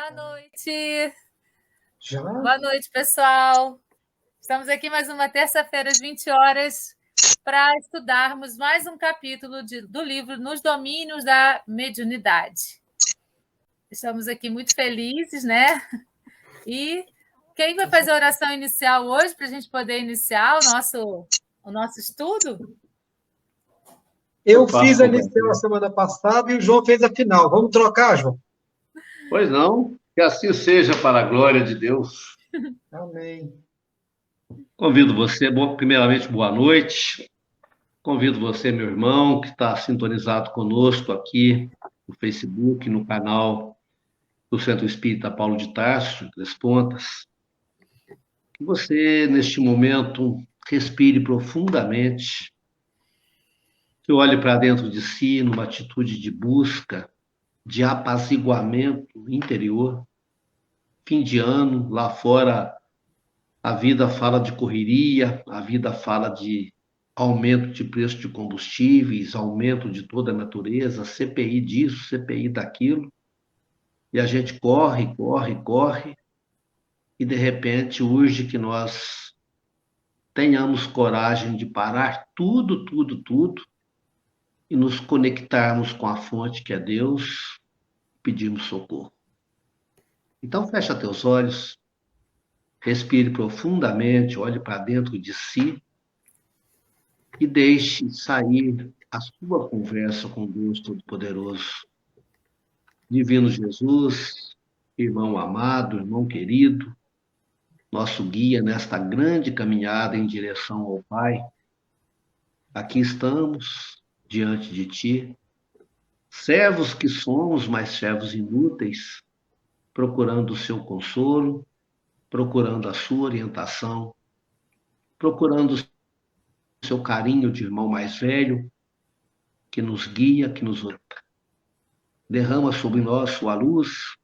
Boa noite. Já? Boa noite, pessoal. Estamos aqui mais uma terça-feira, às 20 horas, para estudarmos mais um capítulo do livro Nos Domínios da Mediunidade. Estamos aqui muito felizes, né? E quem vai fazer a oração inicial hoje, para a gente poder iniciar o nosso estudo? Eu fiz a inicial semana passada e o João fez a final. Vamos trocar, João? Pois não, que assim seja para a glória de Deus. Amém. Convido você, primeiramente, boa noite. Convido você, meu irmão, que está sintonizado conosco aqui no Facebook, no canal do Centro Espírita Paulo de Tarso, Três Pontas, que você, neste momento, respire profundamente, que olhe para dentro de si numa atitude de busca, de apaziguamento interior. Fim de ano, lá fora, a vida fala de correria, a vida fala de aumento de preço de combustíveis, aumento de toda a natureza, CPI disso, CPI daquilo, e a gente corre, corre, corre, e de repente urge que nós tenhamos coragem de parar tudo, tudo, tudo, e nos conectarmos com a fonte que é Deus, pedirmos socorro. Então fecha teus olhos, respire profundamente, olhe para dentro de si e deixe sair a sua conversa com Deus Todo-Poderoso. Divino Jesus, irmão amado, irmão querido, nosso guia nesta grande caminhada em direção ao Pai, aqui estamos diante de Ti, servos que somos, mas servos inúteis, procurando o seu consolo, procurando a sua orientação, procurando o seu carinho de irmão mais velho, que nos guia, que nos orienta. Derrama sobre nós sua luz,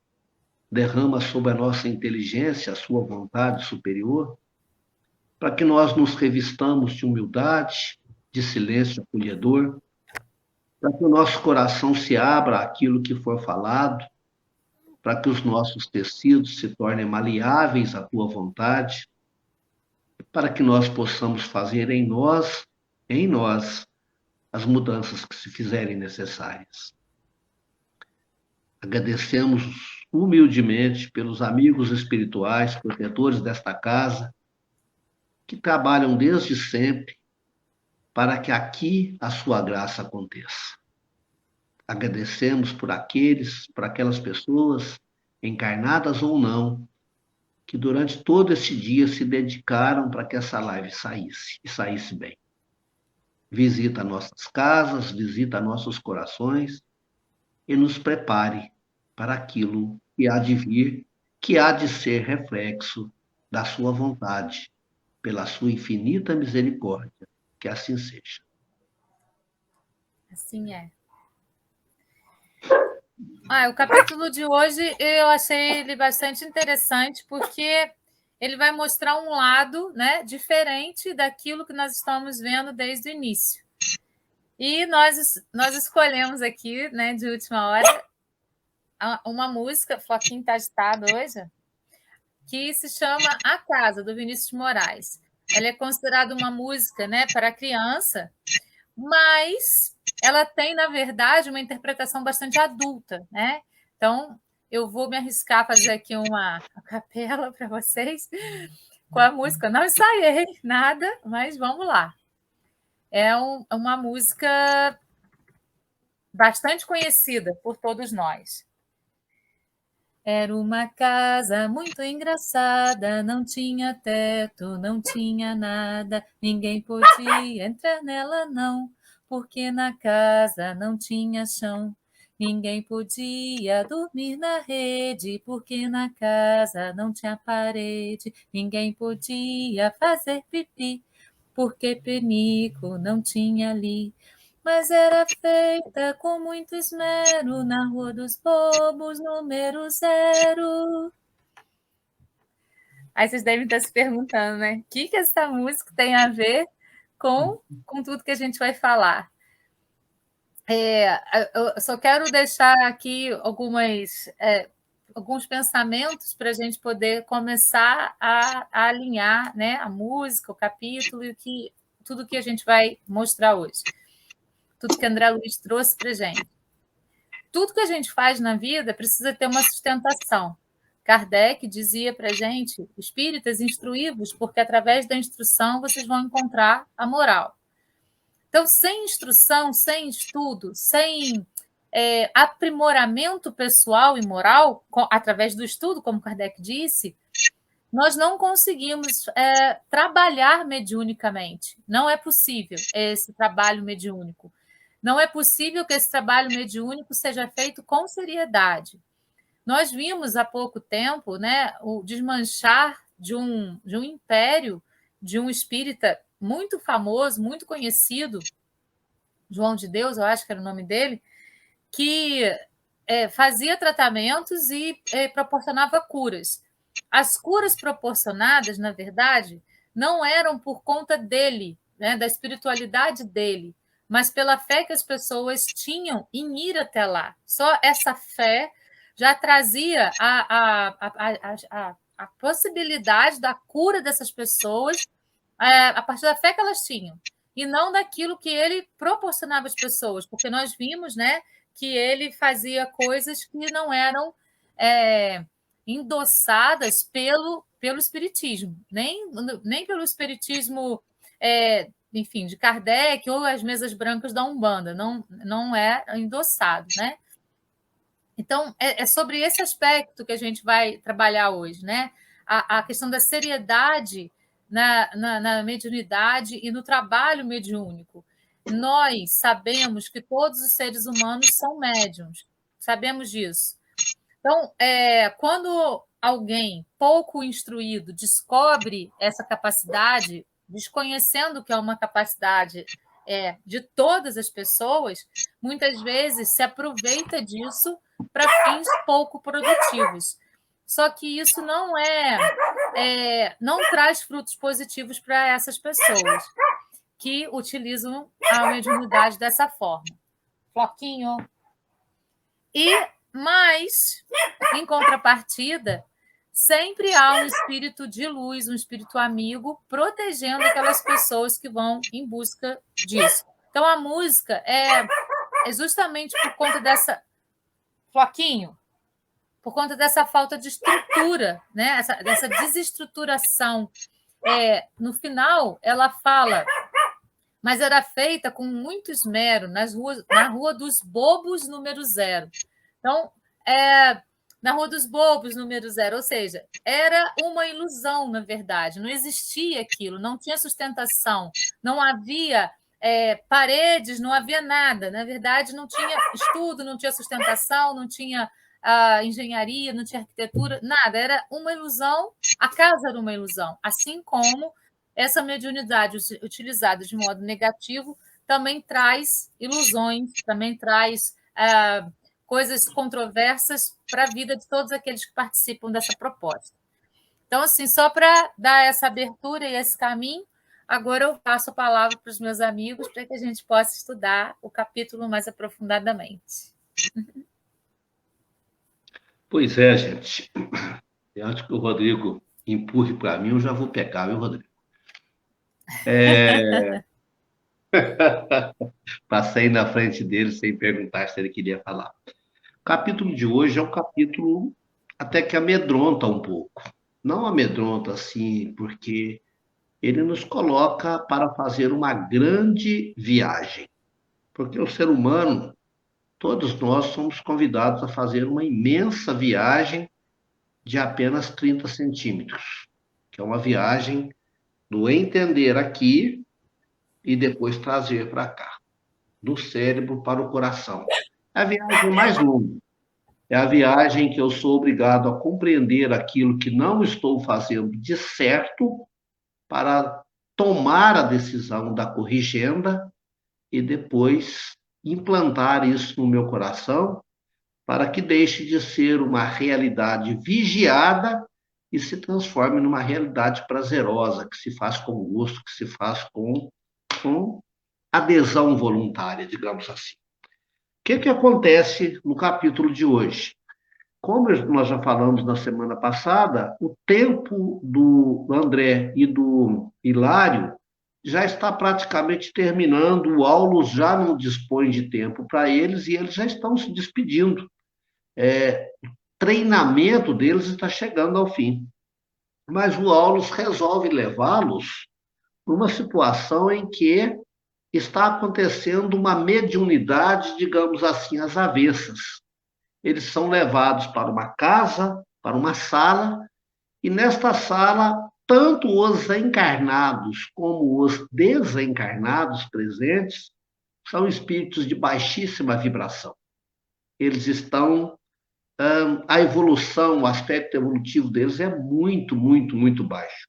derrama sobre a nossa inteligência a sua vontade superior, para que nós nos revistamos de humildade, de silêncio acolhedor, para que o nosso coração se abra àquilo que for falado, para que os nossos tecidos se tornem maleáveis à tua vontade, para que nós possamos fazer em nós, as mudanças que se fizerem necessárias. Agradecemos humildemente pelos amigos espirituais, protetores desta casa, que trabalham desde sempre para que aqui a sua graça aconteça. Agradecemos por aquelas pessoas, encarnadas ou não, que durante todo esse dia se dedicaram para que essa live saísse, e saísse bem. Visita nossas casas, visita nossos corações e nos prepare para aquilo que há de vir, que há de ser reflexo da sua vontade, pela sua infinita misericórdia. Que assim seja. Assim é. O capítulo de hoje eu achei ele bastante interessante, porque ele vai mostrar um lado, né, diferente daquilo que nós estamos vendo desde o início. E nós escolhemos aqui, né, de última hora, uma música, Floquinho está agitado hoje, que se chama A Casa, do Vinícius de Moraes. Ela é considerada uma música, né, para criança, mas ela tem, na verdade, uma interpretação bastante adulta, né? Então, eu vou me arriscar a fazer aqui uma capela para vocês com a música. Não ensaiei nada, mas vamos lá. É uma música bastante conhecida por todos nós. Era uma casa muito engraçada, não tinha teto, não tinha nada, ninguém podia entrar nela não, porque na casa não tinha chão. Ninguém podia dormir na rede, porque na casa não tinha parede. Ninguém podia fazer pipi, porque penico não tinha ali. Mas era feita com muito esmero na Rua dos Bobos, número 0. Aí vocês devem estar se perguntando, né? O que essa música tem a ver com tudo que a gente vai falar? Eu só quero deixar aqui algumas alguns pensamentos para a gente poder começar a alinhar, né, a música, o capítulo e tudo que a gente vai mostrar hoje. Tudo que André Luiz trouxe para a gente. Tudo que a gente faz na vida precisa ter uma sustentação. Kardec dizia para a gente, espíritas, instruí-vos, porque através da instrução vocês vão encontrar a moral. Então, sem instrução, sem estudo, sem aprimoramento pessoal e moral, através do estudo, como Kardec disse, nós não conseguimos trabalhar mediunicamente. Não é possível esse trabalho mediúnico. Não é possível que esse trabalho mediúnico seja feito com seriedade. Nós vimos há pouco tempo, né, o desmanchar de um império, de um espírita muito famoso, muito conhecido, João de Deus, eu acho que era o nome dele, que fazia tratamentos e proporcionava curas. As curas proporcionadas, na verdade, não eram por conta dele, né, da espiritualidade dele, mas pela fé que as pessoas tinham em ir até lá. Só essa fé já trazia a possibilidade da cura dessas pessoas a partir da fé que elas tinham, e não daquilo que ele proporcionava às pessoas, porque nós vimos, né, que ele fazia coisas que não eram endossadas pelo espiritismo, nem pelo espiritismo, enfim, de Kardec ou as mesas brancas da Umbanda, não é endossado, né? Então, é sobre esse aspecto que a gente vai trabalhar hoje, né? A questão da seriedade na mediunidade e no trabalho mediúnico. Nós sabemos que todos os seres humanos são médiuns, sabemos disso. Então, quando alguém pouco instruído descobre essa capacidade, desconhecendo que é uma capacidade de todas as pessoas, muitas vezes se aproveita disso para fins pouco produtivos. Só que isso não traz frutos positivos para essas pessoas que utilizam a mediunidade dessa forma. Floquinho. Mas, em contrapartida, sempre há um espírito de luz, um espírito amigo, protegendo aquelas pessoas que vão em busca disso. Então, a música é justamente por conta dessa... Floquinho, por conta dessa falta de estrutura, né? Dessa desestruturação. No final, ela fala, mas era feita com muito esmero na Rua dos Bobos, número 0. Então, na Rua dos Bobos, número 0, ou seja, era uma ilusão, na verdade, não existia aquilo, não tinha sustentação, não havia paredes, não havia nada, na verdade, não tinha estudo, não tinha sustentação, não tinha engenharia, não tinha arquitetura, nada, era uma ilusão, a casa era uma ilusão, assim como essa mediunidade utilizada de modo negativo também traz ilusões, também traz coisas controversas para a vida de todos aqueles que participam dessa proposta. Então, assim, só para dar essa abertura e esse caminho, agora eu passo a palavra para os meus amigos para que a gente possa estudar o capítulo mais aprofundadamente. Pois é, gente. Antes que o Rodrigo empurre para mim, eu já vou pegar, viu, Rodrigo? Passei na frente dele sem perguntar se ele queria falar. O capítulo de hoje é um capítulo até que amedronta um pouco. Não amedronta assim, porque ele nos coloca para fazer uma grande viagem. Porque o ser humano, todos nós somos convidados a fazer uma imensa viagem de apenas 30 centímetros, que é uma viagem do entender aqui e depois trazer para cá, do cérebro para o coração. É a viagem mais longa. É a viagem que eu sou obrigado a compreender aquilo que não estou fazendo de certo para tomar a decisão da corrigenda e depois implantar isso no meu coração para que deixe de ser uma realidade vigiada e se transforme numa realidade prazerosa, que se faz com gosto, que se faz com adesão voluntária, digamos assim. O que acontece no capítulo de hoje? como nós já falamos na semana passada, o tempo do André e do Hilário já está praticamente terminando, o Aulus já não dispõe de tempo para eles e eles já estão se despedindo. O treinamento deles está chegando ao fim. Mas o Aulus resolve levá-los para uma situação em que está acontecendo uma mediunidade, digamos assim, às avessas. Eles são levados para uma casa, para uma sala, e nesta sala, tanto os encarnados como os desencarnados presentes são espíritos de baixíssima vibração. Eles estão... a evolução, o aspecto evolutivo deles é muito, muito, muito baixo.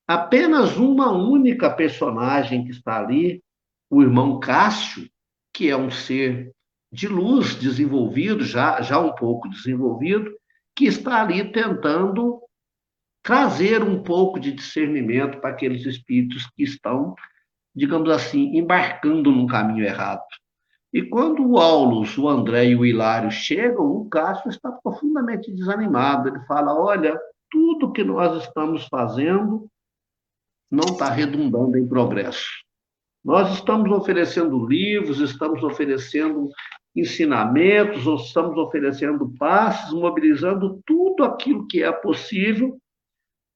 Apenas uma única personagem que está ali, o irmão Cássio, que é um ser de luz desenvolvido, já um pouco desenvolvido, que está ali tentando trazer um pouco de discernimento para aqueles espíritos que estão, digamos assim, embarcando num caminho errado. E quando o Aulus, o André e o Hilário chegam, o Cássio está profundamente desanimado. Ele fala, olha, tudo que nós estamos fazendo não está redundando em progresso. Nós estamos oferecendo livros, estamos oferecendo ensinamentos, estamos oferecendo passes, mobilizando tudo aquilo que é possível.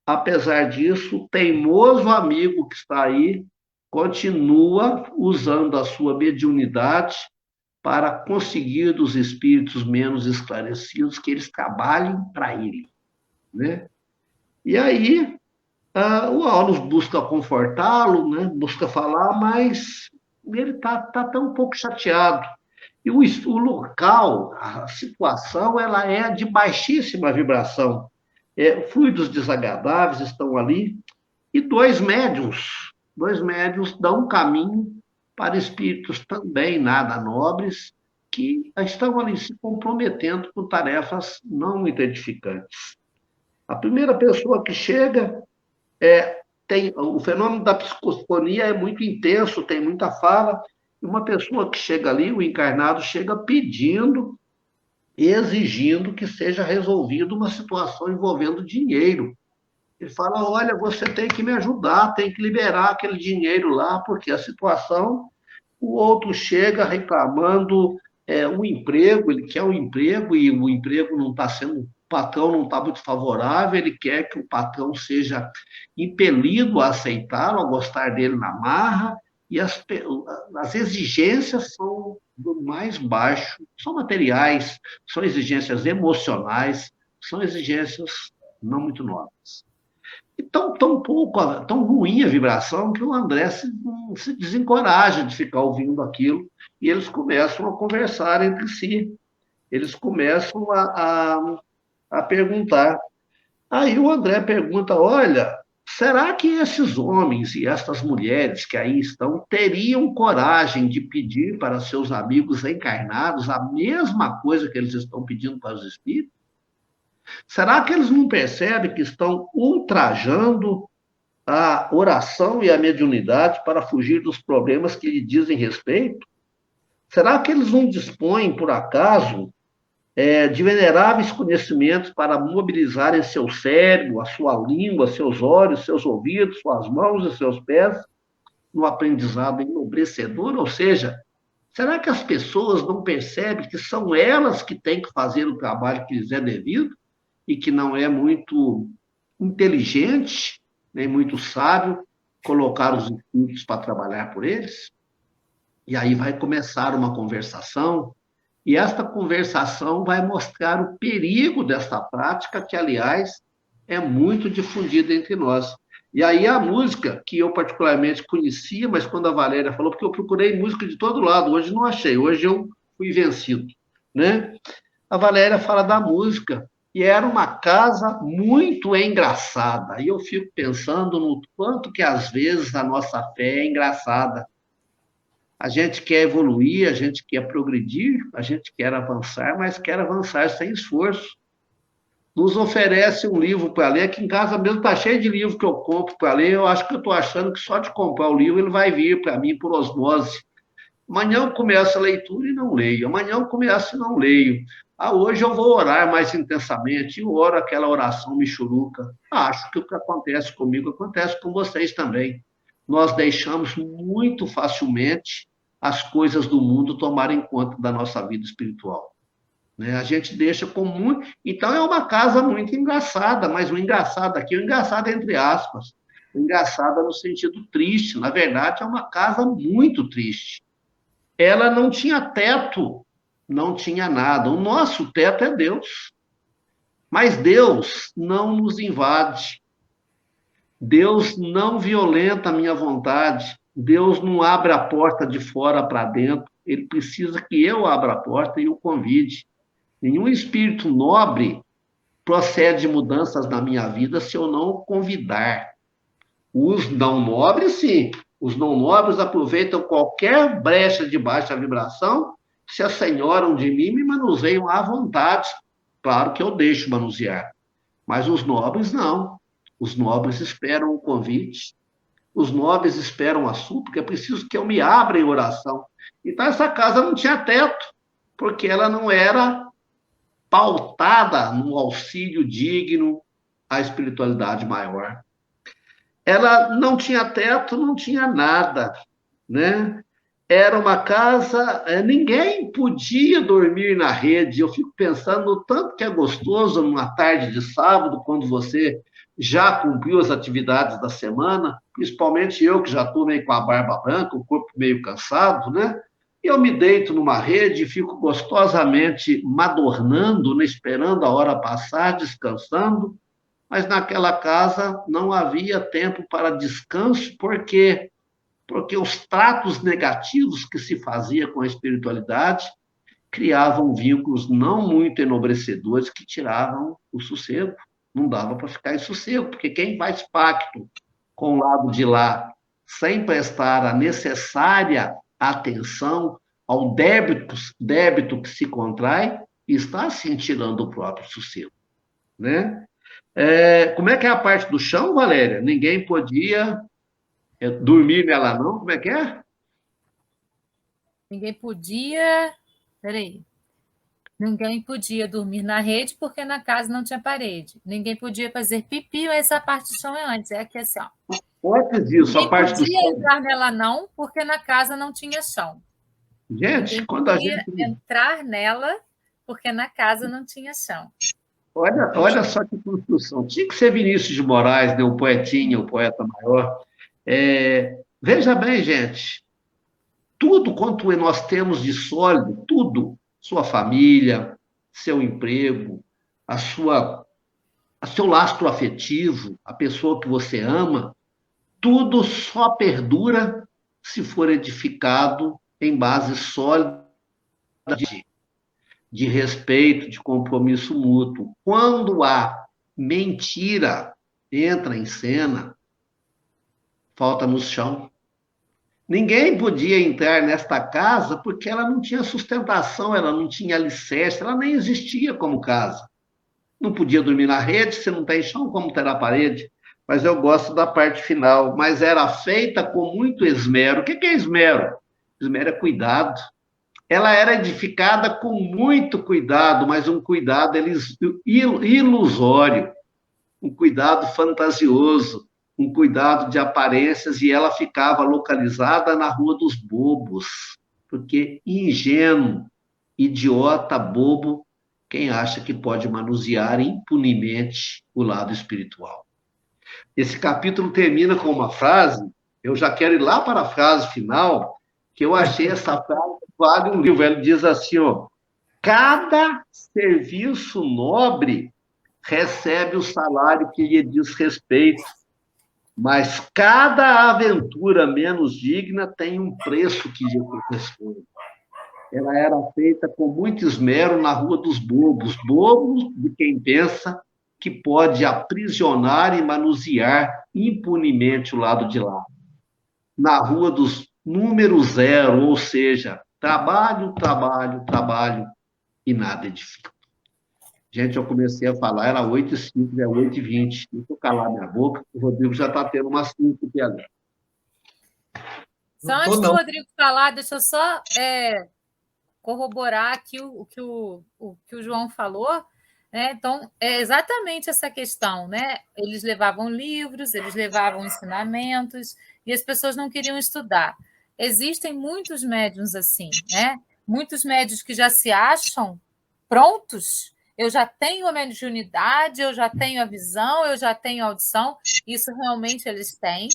Apesar disso, o teimoso amigo que está aí continua usando a sua mediunidade para conseguir dos espíritos menos esclarecidos que eles trabalhem para ele, né? E aí, o Aulus busca confortá-lo, né? Busca falar, mas ele está tão um pouco chateado. E o local, a situação, ela é de baixíssima vibração. Fluidos desagradáveis estão ali, e dois médiuns dão um caminho para espíritos também nada nobres, que estão ali se comprometendo com tarefas não muito edificantes. A primeira pessoa que chega, o fenômeno da psicofonia é muito intenso, tem muita fala, e uma pessoa que chega ali, o encarnado, chega pedindo, exigindo que seja resolvida uma situação envolvendo dinheiro. Ele fala, olha, você tem que me ajudar, tem que liberar aquele dinheiro lá, porque a situação... O outro chega reclamando um emprego, ele quer um emprego e o emprego não está sendo... O patrão não está muito favorável, ele quer que o patrão seja impelido a aceitá-lo, a gostar dele na marra, e as exigências são do mais baixo, são materiais, são exigências emocionais, são exigências não muito nobres. E tão ruim a vibração que o André se desencoraja de ficar ouvindo aquilo, e eles começam a conversar entre si, eles começam a perguntar. Aí o André pergunta, olha, será que esses homens e estas mulheres que aí estão teriam coragem de pedir para seus amigos encarnados a mesma coisa que eles estão pedindo para os espíritos? Será que eles não percebem que estão ultrajando a oração e a mediunidade para fugir dos problemas que lhe dizem respeito? Será que eles não dispõem, por acaso, de veneráveis conhecimentos para mobilizarem seu cérebro, a sua língua, seus olhos, seus ouvidos, suas mãos e seus pés no aprendizado enobrecedor? Ou seja, será que as pessoas não percebem que são elas que têm que fazer o trabalho que lhes é devido e que não é muito inteligente, nem muito sábio colocar os espíritos para trabalhar por eles? E aí vai começar uma conversação, e esta conversação vai mostrar o perigo desta prática, que, aliás, é muito difundida entre nós. E aí a música, que eu particularmente conhecia, mas quando a Valéria falou, porque eu procurei música de todo lado, hoje não achei, hoje eu fui vencido, né? A Valéria fala da música, e era uma casa muito engraçada. E eu fico pensando no quanto que, às vezes, a nossa fé é engraçada. A gente quer evoluir, a gente quer progredir, a gente quer avançar, mas quer avançar sem esforço. Nos oferece um livro para ler, aqui em casa mesmo está cheio de livro que eu compro para ler, eu acho que eu estou achando que só de comprar o livro ele vai vir para mim por osmose. Amanhã eu começo a leitura e não leio, amanhã eu começo e não leio. Hoje eu vou orar mais intensamente, e oro aquela oração michuruca. Acho que o que acontece comigo acontece com vocês também. Nós deixamos muito facilmente as coisas do mundo tomarem conta da nossa vida espiritual. Né? A gente deixa com muito... Então, é uma casa muito engraçada, mas o engraçado aqui, o engraçado entre aspas, engraçada no sentido triste. Na verdade, é uma casa muito triste. Ela não tinha teto, não tinha nada. O nosso teto é Deus. Mas Deus não nos invade. Deus não violenta a minha vontade. Deus não abre a porta de fora para dentro. Ele precisa que eu abra a porta e o convide. Nenhum espírito nobre procede mudanças na minha vida se eu não o convidar. Os não nobres, sim. Os não nobres aproveitam qualquer brecha de baixa vibração, se assenhoram de mim e me manuseiam à vontade. Claro que eu deixo manusear. Mas os nobres não. Os nobres esperam o convite. Os nobres esperam a súplica. É preciso que eu me abra em oração. Então, essa casa não tinha teto, porque ela não era pautada no auxílio digno à espiritualidade maior. Ela não tinha teto, não tinha nada, né? Era uma casa, ninguém podia dormir na rede. Eu fico pensando no tanto que é gostoso numa tarde de sábado, quando você já cumpriu as atividades da semana, principalmente eu que já estou meio com a barba branca, o corpo meio cansado, né? Eu me deito numa rede e fico gostosamente madornando, né? Esperando a hora passar, descansando. Mas naquela casa não havia tempo para descanso, porque os tratos negativos que se fazia com a espiritualidade criavam vínculos não muito enobrecedores que tiravam o sossego. Não dava para ficar em sossego, porque quem faz pacto com o lado de lá sem prestar a necessária atenção ao débito que se contrai, está assim tirando o próprio sossego, né? Como é que é a parte do chão, Valéria? Ninguém podia dormir nela, não? Como é que é? Ninguém podia... Peraí. Ninguém podia dormir na rede porque na casa não tinha parede. Ninguém podia fazer pipi, essa parte do chão é antes. É aqui assim, ó. Antes disso, a parte do chão... Ninguém podia entrar nela não, porque na casa não tinha chão. Gente, Ninguém quando a podia gente... entrar nela porque na casa não tinha chão. Olha só que construção. Tinha que ser Vinícius de Moraes, né, o poetinha, o poeta maior. Veja bem, gente, tudo quanto nós temos de sólido, tudo, sua família, seu emprego, seu lastro afetivo, a pessoa que você ama, tudo só perdura se for edificado em base sólida de respeito, de compromisso mútuo. Quando a mentira entra em cena, falta no chão. Ninguém podia entrar nesta casa porque ela não tinha sustentação, ela não tinha alicerce, ela nem existia como casa. Não podia dormir na rede, se não tem chão, como terá parede? Mas eu gosto da parte final. Mas era feita com muito esmero. O que é esmero? Esmero é cuidado. Ela era edificada com muito cuidado, mas um cuidado ilusório, um cuidado fantasioso, um cuidado de aparências, e ela ficava localizada na Rua dos Bobos, porque ingênuo, idiota, bobo, quem acha que pode manusear impunemente o lado espiritual. Esse capítulo termina com uma frase, eu já quero ir lá para a frase final, que eu achei essa frase vale um livro. Ele diz assim, ó, cada serviço nobre recebe o salário que lhe diz respeito, mas cada aventura menos digna tem um preço que lhe corresponde. Ela era feita com muito esmero na Rua dos Bobos, bobos de quem pensa que pode aprisionar e manusear impunemente o lado de lá. Na Rua dos número zero, ou seja, trabalho, trabalho, trabalho e nada edifica. Gente, eu comecei a falar, era 8h05, é 8h20. Deixa eu calar minha boca, o Rodrigo já está tendo uma síncope ali. Só antes do Rodrigo falar, deixa eu só corroborar aqui o que o João falou, né? Então, é exatamente essa questão, né? Eles levavam livros, eles levavam ensinamentos, e as pessoas não queriam estudar. Existem muitos médiuns assim, né? Muitos médiuns que já se acham prontos. Eu já tenho a mediunidade, eu já tenho a visão, eu já tenho a audição. Isso realmente eles têm.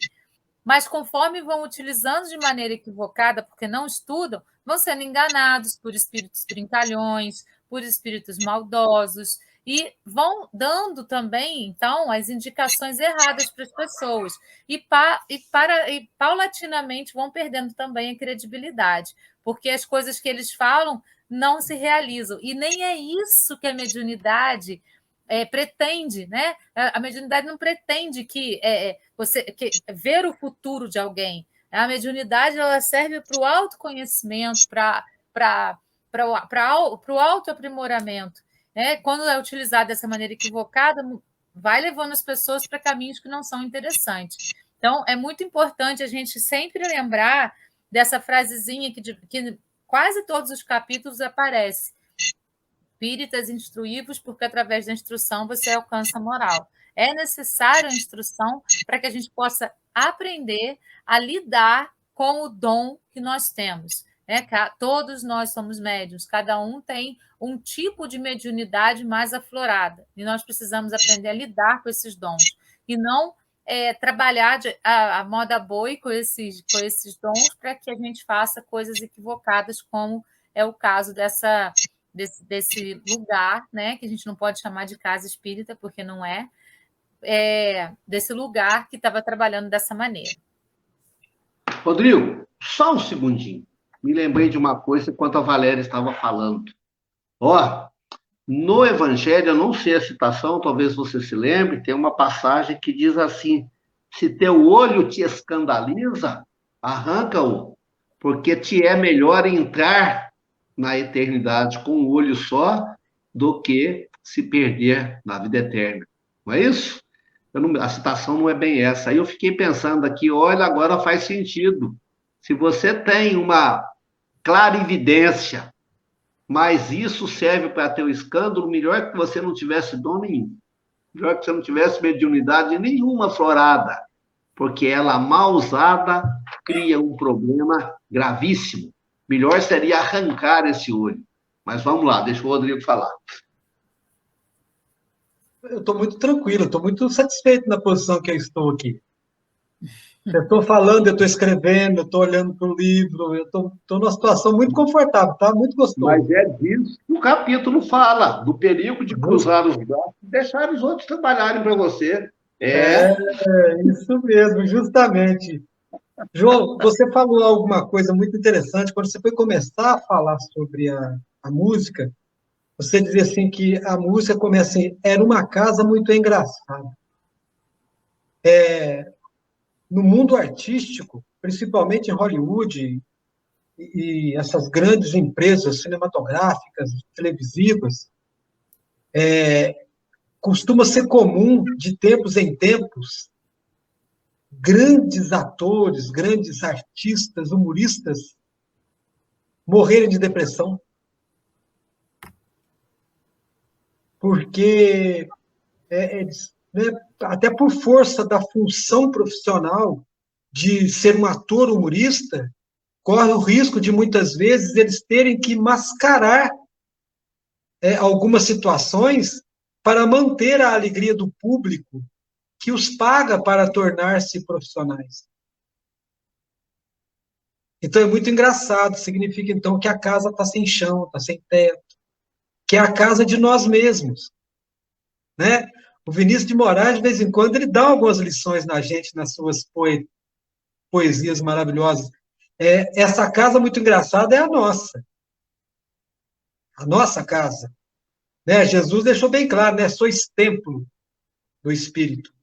Mas conforme vão utilizando de maneira equivocada, porque não estudam, vão sendo enganados por espíritos brincalhões, por espíritos maldosos, e vão dando também, então, as indicações erradas para as pessoas. E paulatinamente vão perdendo também a credibilidade, porque as coisas que eles falam não se realizam. E nem é isso que a mediunidade pretende, né? A mediunidade não pretende que ver o futuro de alguém. A mediunidade ela serve para o autoconhecimento, para o autoaprimoramento. Né? Quando é utilizada dessa maneira equivocada, vai levando as pessoas para caminhos que não são interessantes. Então, é muito importante a gente sempre lembrar dessa frasezinha que quase todos os capítulos aparece. Espíritas instruí-vos, porque através da instrução você alcança a moral. É necessário a instrução para que a gente possa aprender a lidar com o dom que nós temos. Né? Todos nós somos médiuns, cada um tem um tipo de mediunidade mais aflorada, e nós precisamos aprender a lidar com esses dons, e não trabalhar a moda boi com esses dons para que a gente faça coisas equivocadas, como é o caso desse lugar, né, que a gente não pode chamar de casa espírita, porque não desse lugar que estava trabalhando dessa maneira. Rodrigo, só um segundinho. Me lembrei de uma coisa enquanto a Valéria estava falando. No Evangelho, eu não sei a citação, talvez você se lembre, tem uma passagem que diz assim: se teu olho te escandaliza, arranca-o, porque te é melhor entrar na eternidade com um olho só do que se perder na vida eterna. Não é isso? A citação não é bem essa. Aí eu fiquei pensando aqui, olha, agora faz sentido. Se você tem uma clarividência, mas isso serve para teu escândalo, melhor que você não tivesse dom nenhum. Melhor que você não tivesse mediunidade nenhuma aflorada, porque ela, mal usada, cria um problema gravíssimo. Melhor seria arrancar esse olho. Mas vamos lá, deixa o Rodrigo falar. Eu estou muito tranquilo, estou muito satisfeito na posição que eu estou aqui. Eu estou falando, eu estou escrevendo, eu estou olhando para o livro, eu estou numa situação muito confortável, tá? Muito gostoso. Mas é disso que o capítulo fala, do perigo de cruzar os braços e deixar os outros trabalharem para você. Isso mesmo, justamente. João, você falou alguma coisa muito interessante. Quando você foi começar a falar sobre a música, você dizia assim que a música começa assim, era uma casa muito engraçada. No mundo artístico, principalmente em Hollywood e essas grandes empresas cinematográficas, televisivas, costuma ser comum, de tempos em tempos, grandes atores, grandes artistas, humoristas, morrerem de depressão. Porque, né, até por força da função profissional de ser um ator humorista, corre o risco de, muitas vezes, eles terem que mascarar algumas situações para manter a alegria do público que os paga para tornar-se profissionais. Então, é muito engraçado. Significa, então, que a casa está sem chão, está sem teto, que é a casa de nós mesmos. Né? O Vinícius de Moraes, de vez em quando, ele dá algumas lições na gente, nas suas poesias maravilhosas. Essa casa muito engraçada é a nossa casa. Né? Jesus deixou bem claro, né? Sois templo do Espírito.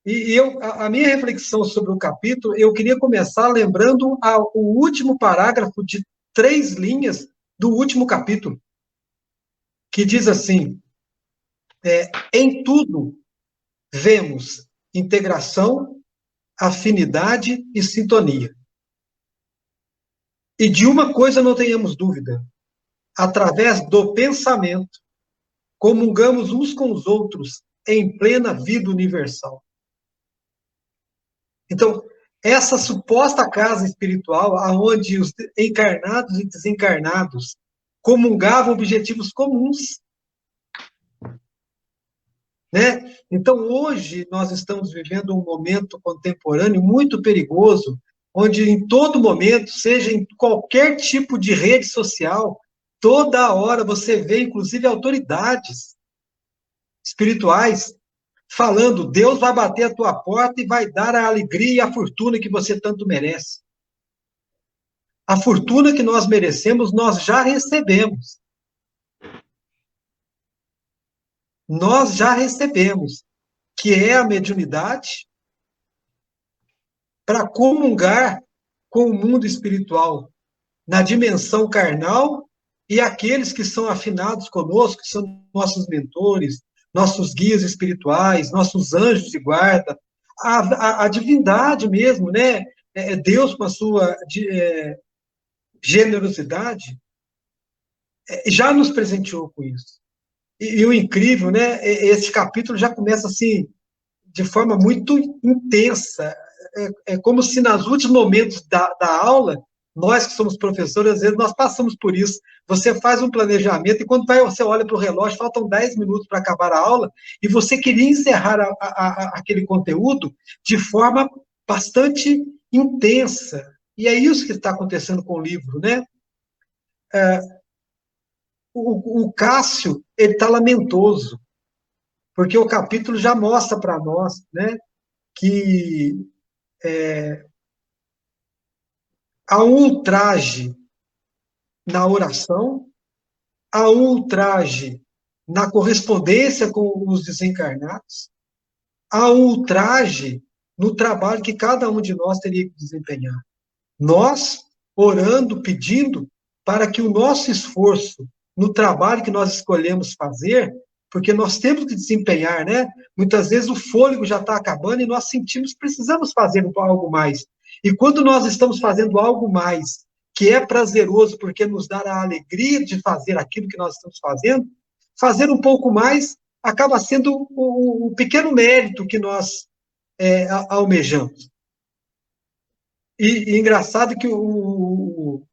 E a minha reflexão sobre o capítulo, eu queria começar lembrando o último parágrafo de 3 linhas do último capítulo, que diz assim: em tudo vemos integração, afinidade e sintonia. E de uma coisa não tenhamos dúvida: através do pensamento, comungamos uns com os outros em plena vida universal. Então, essa suposta casa espiritual, aonde os encarnados e desencarnados comungavam objetivos comuns, né? Então, hoje, nós estamos vivendo um momento contemporâneo muito perigoso, onde em todo momento, seja em qualquer tipo de rede social, toda hora você vê, inclusive, autoridades espirituais falando: Deus vai bater a tua porta e vai dar a alegria e a fortuna que você tanto merece. A fortuna que nós merecemos, nós já recebemos. Nós já recebemos, que é a mediunidade, para comungar com o mundo espiritual, na dimensão carnal, e aqueles que são afinados conosco, que são nossos mentores, nossos guias espirituais, nossos anjos de guarda, a divindade mesmo, né? Deus, com a sua generosidade, já nos presenteou com isso. E o incrível, né? Esse capítulo já começa assim, de forma muito intensa. É como se nos últimos momentos da aula, nós que somos professores, às vezes nós passamos por isso. Você faz um planejamento e quando você olha para o relógio, faltam 10 minutos para acabar a aula, e você queria encerrar aquele conteúdo de forma bastante intensa. E é isso que está acontecendo com o livro, né? O Cássio, ele está lamentoso, porque o capítulo já mostra para nós, né, que há um ultraje na oração, há um ultraje na correspondência com os desencarnados, há um ultraje no trabalho que cada um de nós teria que desempenhar. Nós, orando, pedindo para que o nosso esforço no trabalho que nós escolhemos fazer, porque nós temos que desempenhar, né? Muitas vezes o fôlego já está acabando e nós sentimos que precisamos fazer algo mais. E quando nós estamos fazendo algo mais, que é prazeroso porque nos dá a alegria de fazer aquilo que nós estamos fazendo, fazer um pouco mais acaba sendo o pequeno mérito que nós almejamos. E engraçado que o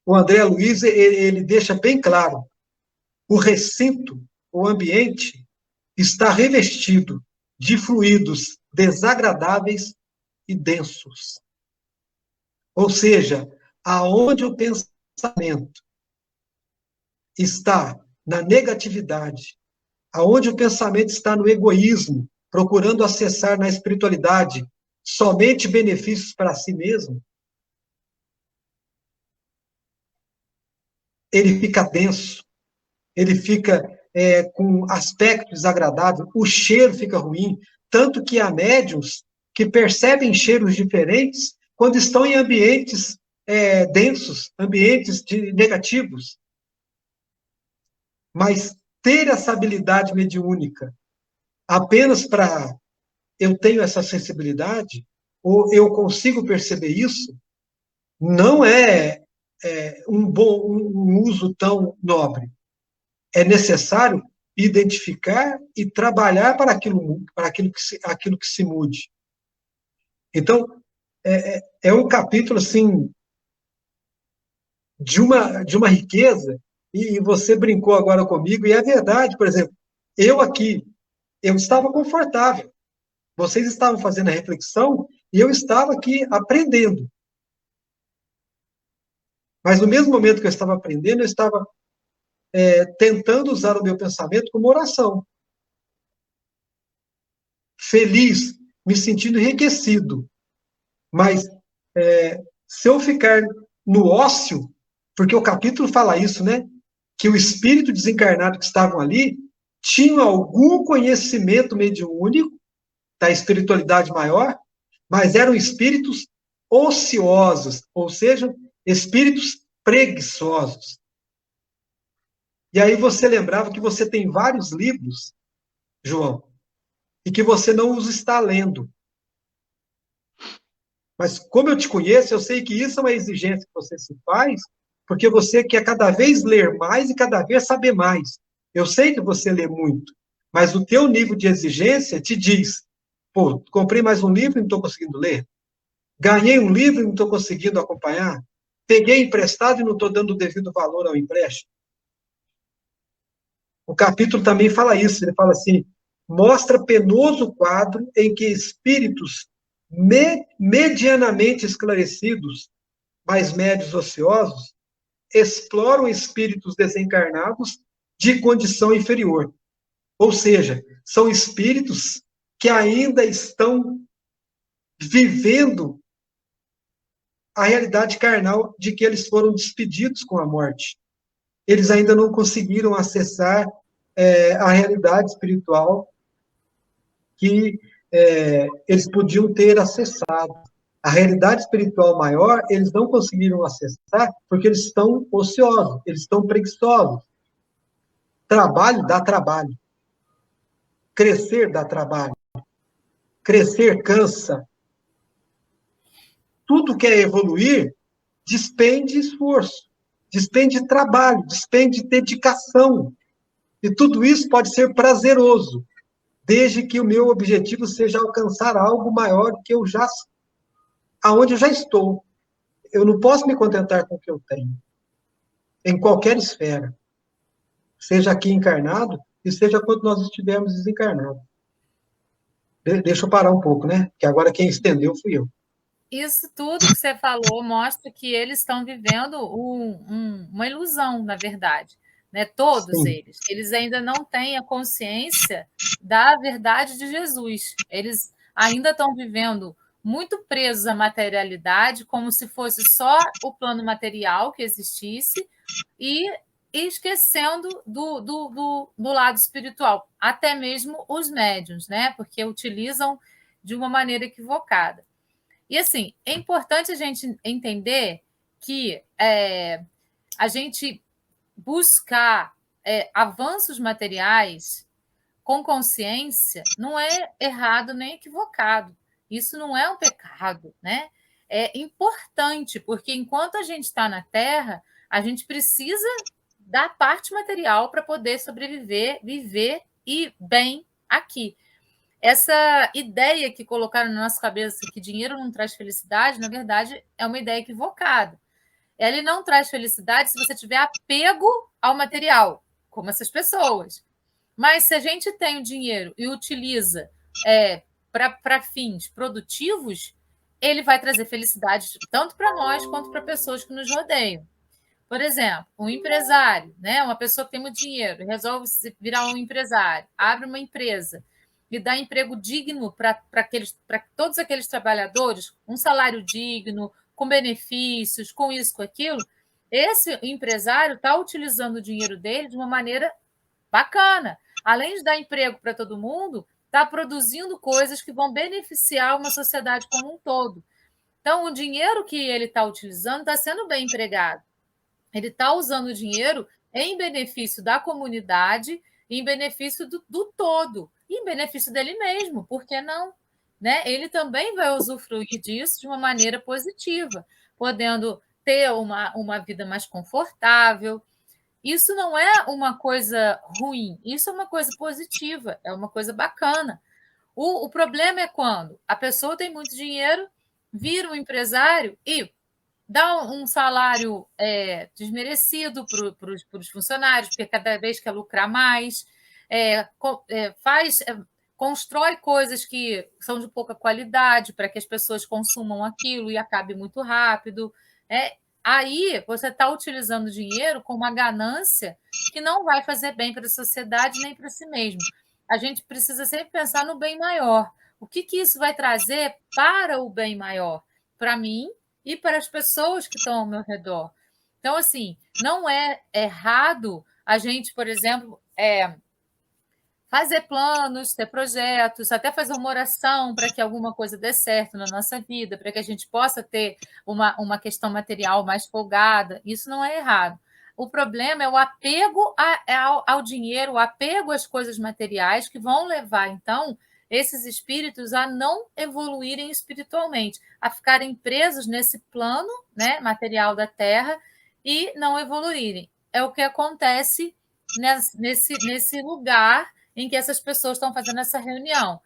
André Luiz, ele deixa bem claro: o recinto, o ambiente, está revestido de fluidos desagradáveis e densos. Ou seja, aonde o pensamento está na negatividade, aonde o pensamento está no egoísmo, procurando acessar na espiritualidade somente benefícios para si mesmo, ele fica denso, ele fica com aspecto desagradável, o cheiro fica ruim, tanto que há médiuns que percebem cheiros diferentes quando estão em ambientes densos, ambientes negativos. Mas ter essa habilidade mediúnica apenas para eu tenho essa sensibilidade, ou eu consigo perceber isso, não é um uso tão nobre. É necessário identificar e trabalhar para aquilo que se mude. Então, é um capítulo assim de uma riqueza, e você brincou agora comigo, e é verdade. Por exemplo, eu estava confortável, vocês estavam fazendo a reflexão, e eu estava aqui aprendendo. Mas no mesmo momento que eu estava aprendendo, eu estava tentando usar o meu pensamento como oração. Feliz, me sentindo enriquecido. Mas se eu ficar no ócio, porque o capítulo fala isso, né? Que o espírito desencarnado que estavam ali tinham algum conhecimento mediúnico da espiritualidade maior, mas eram espíritos ociosos, ou seja, espíritos preguiçosos. E aí você lembrava que você tem vários livros, João, e que você não os está lendo. Mas como eu te conheço, eu sei que isso é uma exigência que você se faz, porque você quer cada vez ler mais e cada vez saber mais. Eu sei que você lê muito, mas o teu nível de exigência te diz, pô, comprei mais um livro e não estou conseguindo ler. Ganhei um livro e não estou conseguindo acompanhar. Peguei emprestado e não estou dando o devido valor ao empréstimo. O capítulo também fala isso, ele fala assim, mostra penoso quadro em que espíritos medianamente esclarecidos, mas médios ociosos, exploram espíritos desencarnados de condição inferior. Ou seja, são espíritos que ainda estão vivendo a realidade carnal de que eles foram despedidos com a morte. Eles ainda não conseguiram acessar a realidade espiritual que eles podiam ter acessado. A realidade espiritual maior, eles não conseguiram acessar porque eles estão ociosos, eles estão preguiçosos. Trabalho dá trabalho. Crescer dá trabalho. Crescer cansa. Tudo que é evoluir despende esforço, despende trabalho, despende dedicação. E tudo isso pode ser prazeroso, desde que o meu objetivo seja alcançar algo maior que aonde eu já estou. Eu não posso me contentar com o que eu tenho, em qualquer esfera, seja aqui encarnado e seja quando nós estivermos desencarnados. Deixa eu parar um pouco, né? Que agora quem estendeu fui eu. Isso tudo que você falou mostra que eles estão vivendo uma ilusão, na verdade. Né? Todos Sim. eles. Eles ainda não têm a consciência da verdade de Jesus. Eles ainda estão vivendo muito presos à materialidade, como se fosse só o plano material que existisse, e esquecendo do lado espiritual, até mesmo os médiuns, né? Porque utilizam de uma maneira equivocada. E, assim, é importante a gente entender que a gente buscar avanços materiais com consciência não é errado nem equivocado. Isso não é um pecado, né? É importante, porque enquanto a gente está na Terra, a gente precisa da parte material para poder sobreviver, viver e bem aqui. Essa ideia que colocaram na nossa cabeça que dinheiro não traz felicidade, na verdade, é uma ideia equivocada. Ele não traz felicidade se você tiver apego ao material, como essas pessoas. Mas se a gente tem o dinheiro e utiliza para fins produtivos, ele vai trazer felicidade tanto para nós quanto para pessoas que nos rodeiam. Por exemplo, um empresário, né? Uma pessoa que tem muito dinheiro, resolve virar um empresário, abre uma empresa e dá emprego digno para todos aqueles trabalhadores, um salário digno, com benefícios, com isso, com aquilo. Esse empresário está utilizando o dinheiro dele de uma maneira bacana. Além de dar emprego para todo mundo, está produzindo coisas que vão beneficiar uma sociedade como um todo. Então, o dinheiro que ele está utilizando está sendo bem empregado. Ele está usando o dinheiro em benefício da comunidade, em benefício do todo, e em benefício dele mesmo, por que não? Né? Ele também vai usufruir disso de uma maneira positiva, podendo ter uma vida mais confortável. Isso não é uma coisa ruim, isso é uma coisa positiva, é uma coisa bacana. O problema é quando a pessoa tem muito dinheiro, vira um empresário e dá um salário desmerecido para os funcionários, porque cada vez quer lucrar mais, constrói coisas que são de pouca qualidade para que as pessoas consumam aquilo e acabe muito rápido. Aí você está utilizando o dinheiro com uma ganância que não vai fazer bem para a sociedade nem para si mesmo. A gente precisa sempre pensar no bem maior. O que isso vai trazer para o bem maior? Para mim e para as pessoas que estão ao meu redor. Então, assim, não é errado a gente, por exemplo, fazer planos, ter projetos, até fazer uma oração para que alguma coisa dê certo na nossa vida, para que a gente possa ter uma questão material mais folgada. Isso não é errado. O problema é o apego ao dinheiro, o apego às coisas materiais que vão levar, então, esses espíritos a não evoluírem espiritualmente, a ficarem presos nesse plano, né, material da Terra e não evoluírem. É o que acontece nesse lugar em que essas pessoas estão fazendo essa reunião.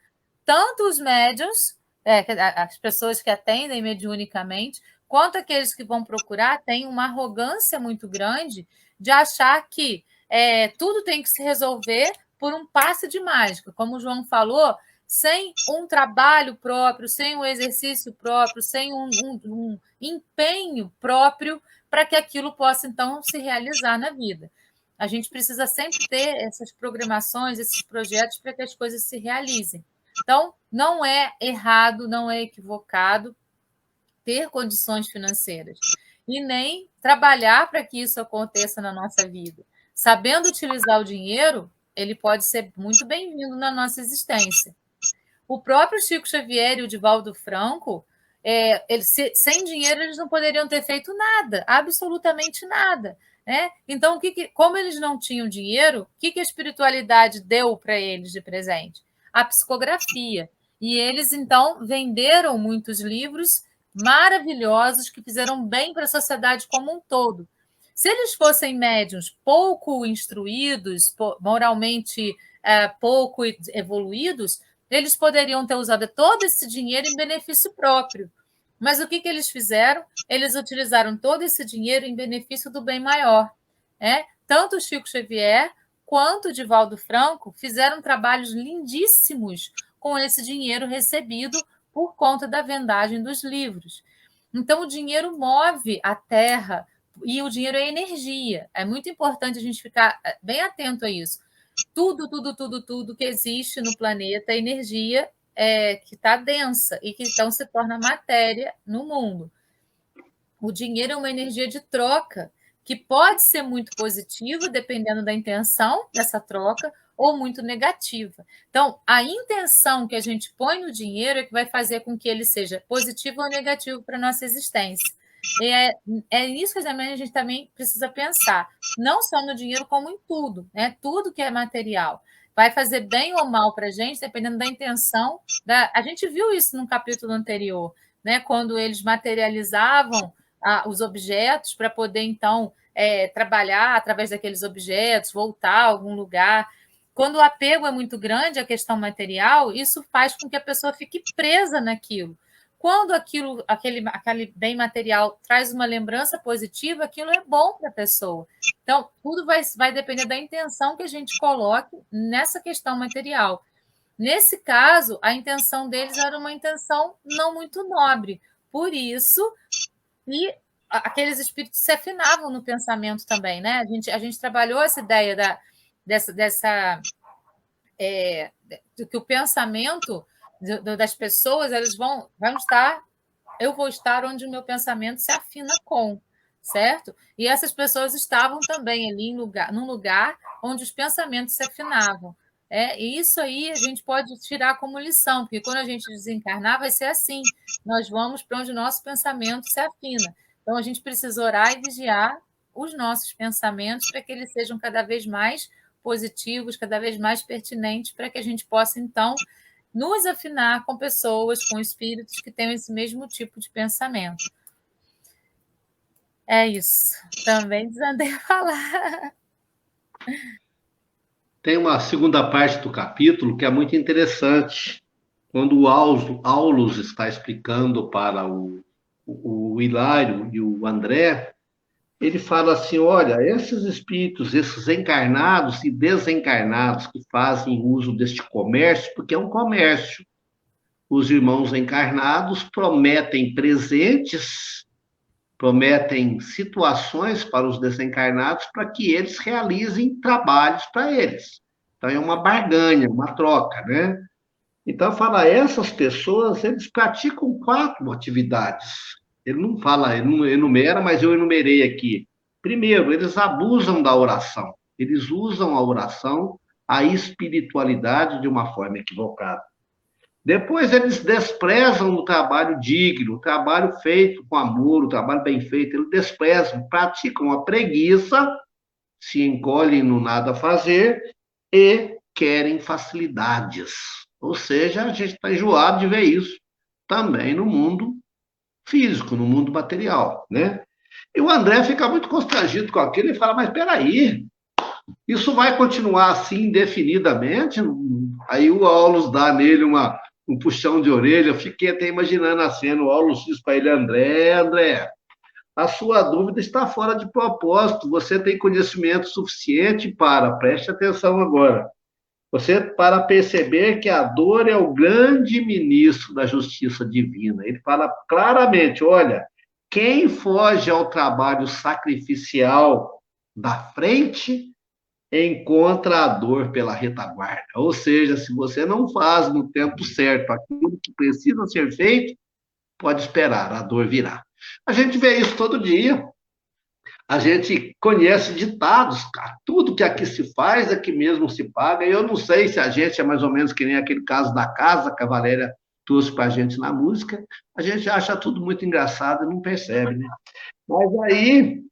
Tanto os médiuns, as pessoas que atendem mediunicamente, quanto aqueles que vão procurar, têm uma arrogância muito grande de achar que tudo tem que se resolver por um passe de mágica. Como o João falou, sem um trabalho próprio, sem um exercício próprio, sem um empenho próprio para que aquilo possa, então, se realizar na vida. A gente precisa sempre ter essas programações, esses projetos para que as coisas se realizem. Então, não é errado, não é equivocado ter condições financeiras e nem trabalhar para que isso aconteça na nossa vida. Sabendo utilizar o dinheiro, ele pode ser muito bem-vindo na nossa existência. O próprio Chico Xavier e o Divaldo Franco, sem dinheiro, eles não poderiam ter feito nada, absolutamente nada. Né? Então, como eles não tinham dinheiro, o que a espiritualidade deu para eles de presente? A psicografia. E eles, então, venderam muitos livros maravilhosos que fizeram bem para a sociedade como um todo. Se eles fossem médiuns pouco instruídos, moralmente pouco evoluídos, eles poderiam ter usado todo esse dinheiro em benefício próprio. Mas o que eles fizeram? Eles utilizaram todo esse dinheiro em benefício do bem maior. Tanto o Chico Xavier quanto o Divaldo Franco fizeram trabalhos lindíssimos com esse dinheiro recebido por conta da vendagem dos livros. Então, o dinheiro move a Terra e o dinheiro é energia. É muito importante a gente ficar bem atento a isso. Tudo que existe no planeta é energia que está densa e que então se torna matéria no mundo. O dinheiro é uma energia de troca que pode ser muito positiva, dependendo da intenção dessa troca, ou muito negativa. Então, a intenção que a gente põe no dinheiro é que vai fazer com que ele seja positivo ou negativo para a nossa existência. E é nisso que a gente também precisa pensar, não só no dinheiro, como em tudo, né? Tudo que é material. Vai fazer bem ou mal para a gente, dependendo da intenção. A gente viu isso no capítulo anterior, né? Quando eles materializavam os objetos para poder, então, trabalhar através daqueles objetos, voltar a algum lugar. Quando o apego é muito grande à questão material, isso faz com que a pessoa fique presa naquilo. Quando aquele bem material traz uma lembrança positiva, aquilo é bom para a pessoa. Então, tudo vai depender da intenção que a gente coloque nessa questão material. Nesse caso, a intenção deles era uma intenção não muito nobre. Por isso, aqueles espíritos se afinavam no pensamento também. Né? A gente trabalhou essa ideia de que o pensamento das pessoas, eles vão estar, eu vou estar onde o meu pensamento se afina com, certo? E essas pessoas estavam também ali num lugar onde os pensamentos se afinavam. E isso aí a gente pode tirar como lição, porque quando a gente desencarnar vai ser assim, nós vamos para onde o nosso pensamento se afina. Então a gente precisa orar e vigiar os nossos pensamentos para que eles sejam cada vez mais positivos, cada vez mais pertinentes, para que a gente possa, então, nos afinar com pessoas, com espíritos que tenham esse mesmo tipo de pensamento. É isso. Também desandei a falar. Tem uma segunda parte do capítulo que é muito interessante. Quando o Aulus está explicando para o Hilário e o André, ele fala assim, olha, esses espíritos, esses encarnados e desencarnados que fazem uso deste comércio, porque é um comércio. Os irmãos encarnados prometem presentes, prometem situações para os desencarnados para que eles realizem trabalhos para eles. Então, é uma barganha, uma troca, né? Então, fala, essas pessoas, eles praticam 4 atividades. Ele não fala, ele não enumera, mas eu enumerei aqui. Primeiro, eles abusam da oração. Eles usam a oração, a espiritualidade de uma forma equivocada. Depois, eles desprezam o trabalho digno, o trabalho feito com amor, o trabalho bem feito. Eles desprezam, praticam a preguiça, se encolhem no nada a fazer e querem facilidades. Ou seja, a gente está enjoado de ver isso também no mundo físico, no mundo material, né? E o André fica muito constrangido com aquilo e fala, mas peraí, isso vai continuar assim indefinidamente? Aí o Aulus dá nele um puxão de orelha, eu fiquei até imaginando a cena, o Aulus diz para ele, André, a sua dúvida está fora de propósito, você tem conhecimento suficiente preste atenção agora, você para perceber que a dor é o grande ministro da justiça divina. Ele fala claramente, olha, quem foge ao trabalho sacrificial da frente encontra a dor pela retaguarda. Ou seja, se você não faz no tempo certo aquilo que precisa ser feito, pode esperar, a dor virá. A gente vê isso todo dia. A gente conhece ditados, cara. Tudo que aqui se faz, aqui mesmo se paga. E eu não sei se a gente é mais ou menos que nem aquele caso da casa que a Valéria trouxe para a gente na música. A gente acha tudo muito engraçado e não percebe, né? Mas aí,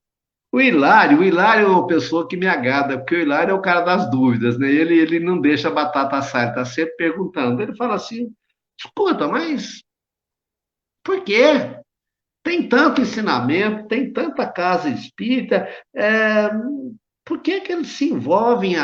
o Hilário é uma pessoa que me agrada, porque o Hilário é o cara das dúvidas, né? Ele não deixa a batata assar, ele está sempre perguntando. Ele fala assim, escuta, mas por quê? Tem tanto ensinamento, tem tanta casa espírita, por que que eles se envolvem,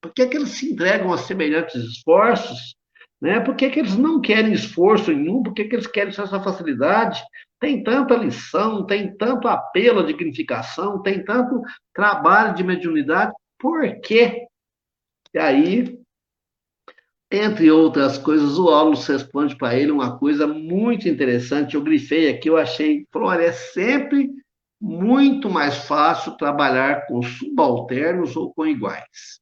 por que que eles se entregam a semelhantes esforços? Né? Por que que eles não querem esforço nenhum? Por que que eles querem essa facilidade? Tem tanta lição, tem tanto apelo à dignificação, tem tanto trabalho de mediunidade, por quê? E aí, entre outras coisas, o Aulus responde para ele uma coisa muito interessante. Eu grifei aqui, eu achei, falou, olha, é sempre muito mais fácil trabalhar com subalternos ou com iguais.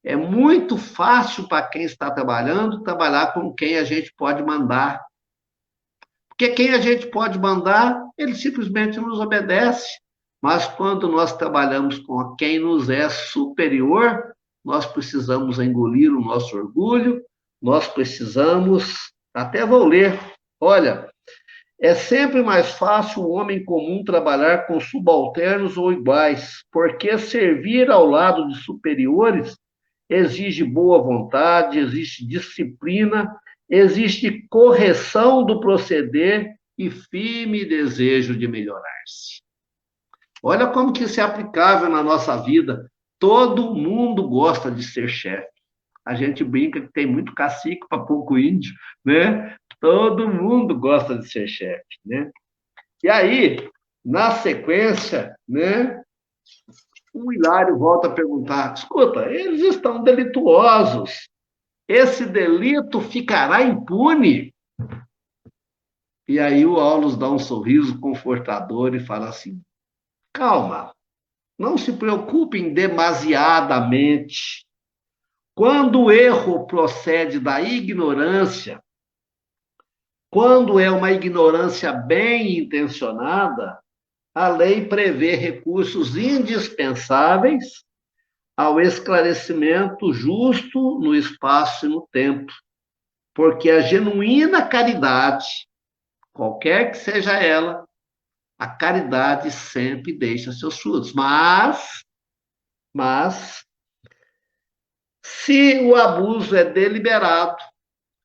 É muito fácil para quem está trabalhando, trabalhar com quem a gente pode mandar. Porque quem a gente pode mandar, ele simplesmente nos obedece. Mas quando nós trabalhamos com quem nos é superior, nós precisamos engolir o nosso orgulho, nós precisamos, até vou ler, olha, é sempre mais fácil o homem comum trabalhar com subalternos ou iguais, porque servir ao lado de superiores exige boa vontade, existe disciplina, existe correção do proceder e firme desejo de melhorar-se. Olha como que isso é aplicável na nossa vida. Todo mundo gosta de ser chefe. A gente brinca que tem muito cacique para pouco índio, né? Todo mundo gosta de ser chefe, né? E aí, na sequência, né? O Hilário volta a perguntar, escuta, eles estão delituosos. Esse delito ficará impune? E aí o Aulus dá um sorriso confortador e fala assim, calma, não se preocupem demasiadamente. Quando o erro procede da ignorância, quando é uma ignorância bem intencionada, a lei prevê recursos indispensáveis ao esclarecimento justo no espaço e no tempo. Porque a genuína caridade, qualquer que seja ela, a caridade sempre deixa seus frutos. Mas, se o abuso é deliberado,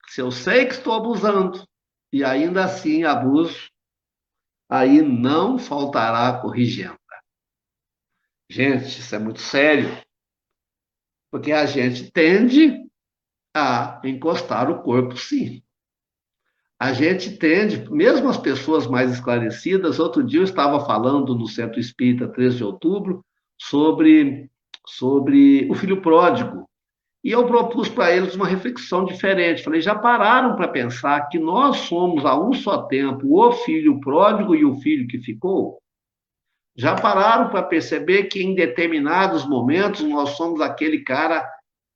se eu sei que estou abusando, e ainda assim abuso, aí não faltará corrigenda. Gente, isso é muito sério, porque a gente tende a encostar o corpo, sim. A gente tende, mesmo as pessoas mais esclarecidas, outro dia eu estava falando no Centro Espírita 13 de outubro sobre o filho pródigo. E eu propus para eles uma reflexão diferente. Falei, já pararam para pensar que nós somos a um só tempo o filho pródigo e o filho que ficou? Já pararam para perceber que em determinados momentos nós somos aquele cara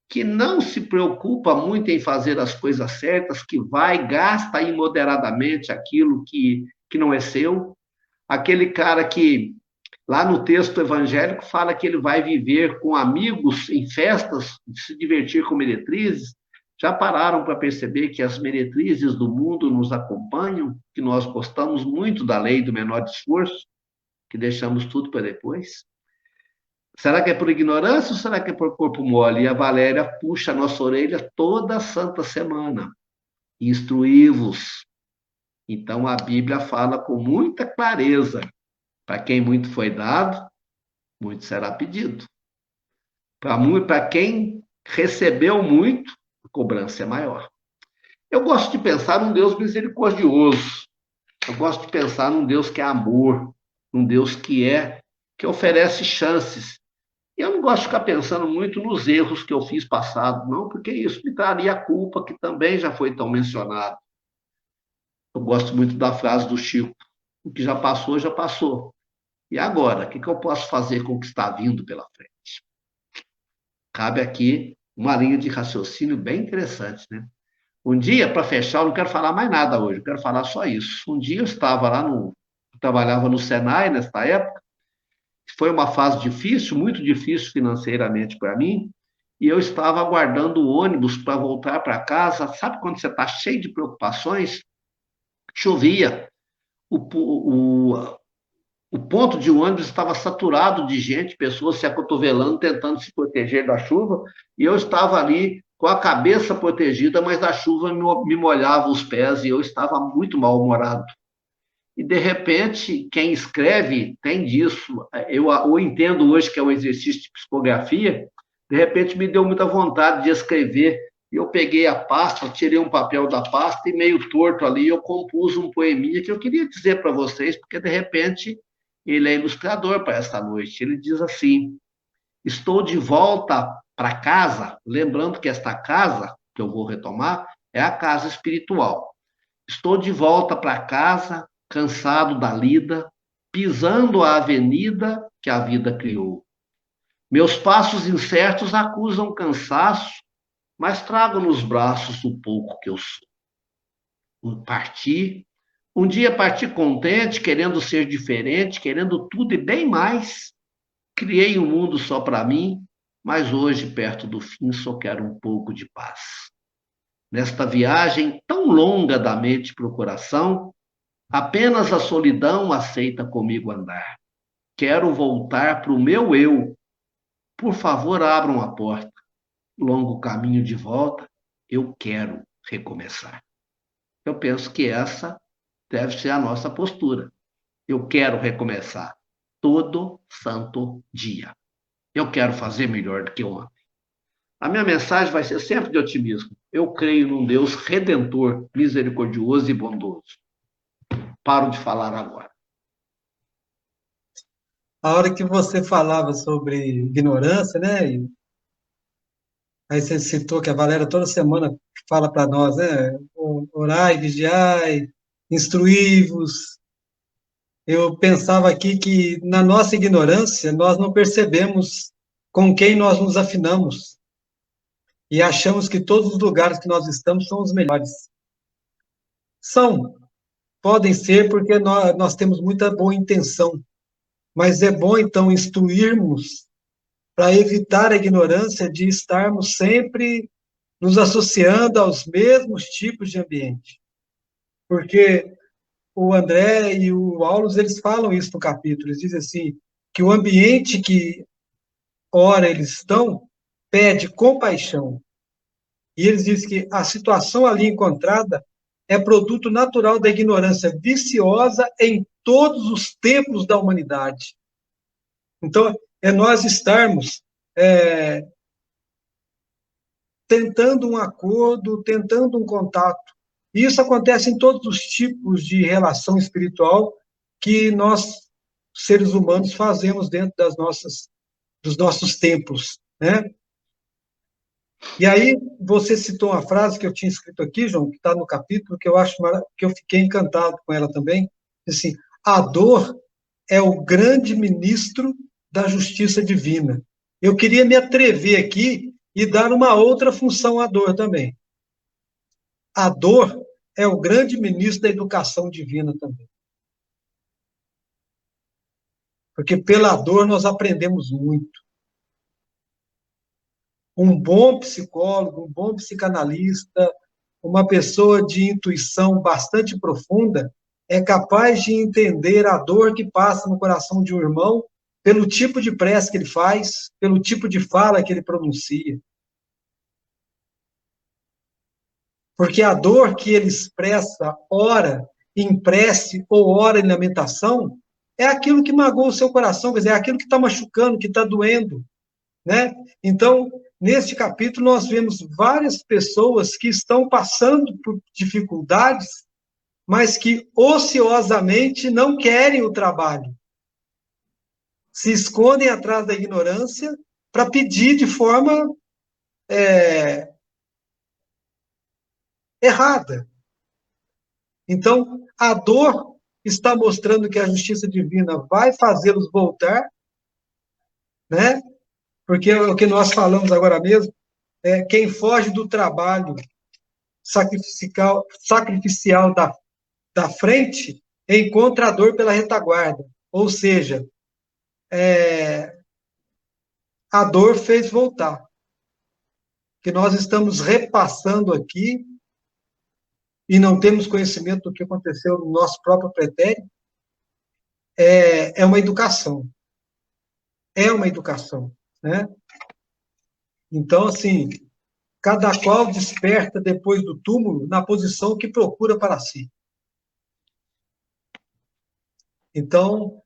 que não se preocupa muito em fazer as coisas certas, que vai, gasta imoderadamente aquilo que não é seu? Aquele cara que, lá no texto evangélico, fala que ele vai viver com amigos em festas, se divertir com meretrizes. Já pararam para perceber que as meretrizes do mundo nos acompanham, que nós gostamos muito da lei do menor esforço, que deixamos tudo para depois? Será que é por ignorância ou será que é por corpo mole? E a Valéria puxa a nossa orelha toda santa semana. Instruí-vos. Então a Bíblia fala com muita clareza. Para quem muito foi dado, muito será pedido. Para quem recebeu muito, a cobrança é maior. Eu gosto de pensar num Deus misericordioso. Eu gosto de pensar num Deus que é amor, num Deus que oferece chances. E eu não gosto de ficar pensando muito nos erros que eu fiz passado, não, porque isso me traria a culpa, que também já foi tão mencionado. Eu gosto muito da frase do Chico: o que já passou, já passou. E agora, o que eu posso fazer com o que está vindo pela frente? Cabe aqui uma linha de raciocínio bem interessante, né? Um dia, para fechar, eu não quero falar mais nada hoje, eu quero falar só isso. Um dia eu estava lá trabalhava no Senai nessa época, foi uma fase difícil, muito difícil financeiramente para mim, e eu estava aguardando o ônibus para voltar para casa. Sabe quando você está cheio de preocupações? Chovia. O ponto de ônibus estava saturado de gente, pessoas se acotovelando, tentando se proteger da chuva, e eu estava ali com a cabeça protegida, mas a chuva me molhava os pés e eu estava muito mal-humorado. E, de repente, quem escreve tem disso. Eu entendo hoje que é um exercício de psicografia, de repente me deu muita vontade de escrever. E eu peguei a pasta, tirei um papel da pasta e, meio torto ali, eu compus um poeminha que eu queria dizer para vocês, porque, de repente, ele é ilustrador para esta noite. Ele diz assim: estou de volta para casa, lembrando que esta casa, que eu vou retomar, é a casa espiritual. Estou de volta para casa, cansado da lida, pisando a avenida que a vida criou. Meus passos incertos acusam cansaço, mas trago nos braços o pouco que eu sou. Um dia parti contente, querendo ser diferente, querendo tudo e bem mais. Criei um mundo só para mim, mas hoje, perto do fim, só quero um pouco de paz. Nesta viagem tão longa da mente para o coração, apenas a solidão aceita comigo andar. Quero voltar para o meu eu. Por favor, abram a porta. Longo caminho de volta, eu quero recomeçar. Eu penso que essa deve ser a nossa postura. Eu quero recomeçar todo santo dia. Eu quero fazer melhor do que ontem. A minha mensagem vai ser sempre de otimismo. Eu creio num Deus redentor, misericordioso e bondoso. Paro de falar agora. A hora que você falava sobre ignorância, né? Aí você citou que a Valéria toda semana fala para nós, né? Orai, vigiai, instruí-vos. Eu pensava aqui que, na nossa ignorância, nós não percebemos com quem nós nos afinamos e achamos que todos os lugares que nós estamos são os melhores. São, podem ser, porque nós temos muita boa intenção, mas é bom, então, instruirmos para evitar a ignorância de estarmos sempre nos associando aos mesmos tipos de ambiente. Porque o André e o Aulos, eles falam isso no capítulo, eles dizem assim, que o ambiente que, ora, eles estão, pede compaixão. E eles dizem que a situação ali encontrada é produto natural da ignorância viciosa em todos os tempos da humanidade. Então, é nós estarmos tentando um acordo, tentando um contato. E isso acontece em todos os tipos de relação espiritual que nós, seres humanos, fazemos dentro dos nossos templos, né? E aí, você citou uma frase que eu tinha escrito aqui, João, que está no capítulo, que eu acho que eu fiquei encantado com ela também. Assim, a dor é o grande ministro da justiça divina. Eu queria me atrever aqui e dar uma outra função à dor também. A dor é o grande ministro da educação divina também. Porque pela dor nós aprendemos muito. Um bom psicólogo, um bom psicanalista, uma pessoa de intuição bastante profunda, é capaz de entender a dor que passa no coração de um irmão pelo tipo de prece que ele faz, pelo tipo de fala que ele pronuncia. Porque a dor que ele expressa, ora em prece ou ora em lamentação, é aquilo que magoa o seu coração, quer dizer, é aquilo que está machucando, que está doendo, né? Então, neste capítulo, nós vemos várias pessoas que estão passando por dificuldades, mas que ociosamente não querem o trabalho. Se escondem atrás da ignorância para pedir de forma errada. Então, a dor está mostrando que a justiça divina vai fazê-los voltar, né? Porque o que nós falamos agora mesmo, quem foge do trabalho sacrificial da frente encontra a dor pela retaguarda. Ou seja, a dor fez voltar. Que nós estamos repassando aqui e não temos conhecimento do que aconteceu no nosso próprio pretérito, é uma educação. É uma educação, né? Então, assim, cada qual desperta depois do túmulo na posição que procura para si. Então,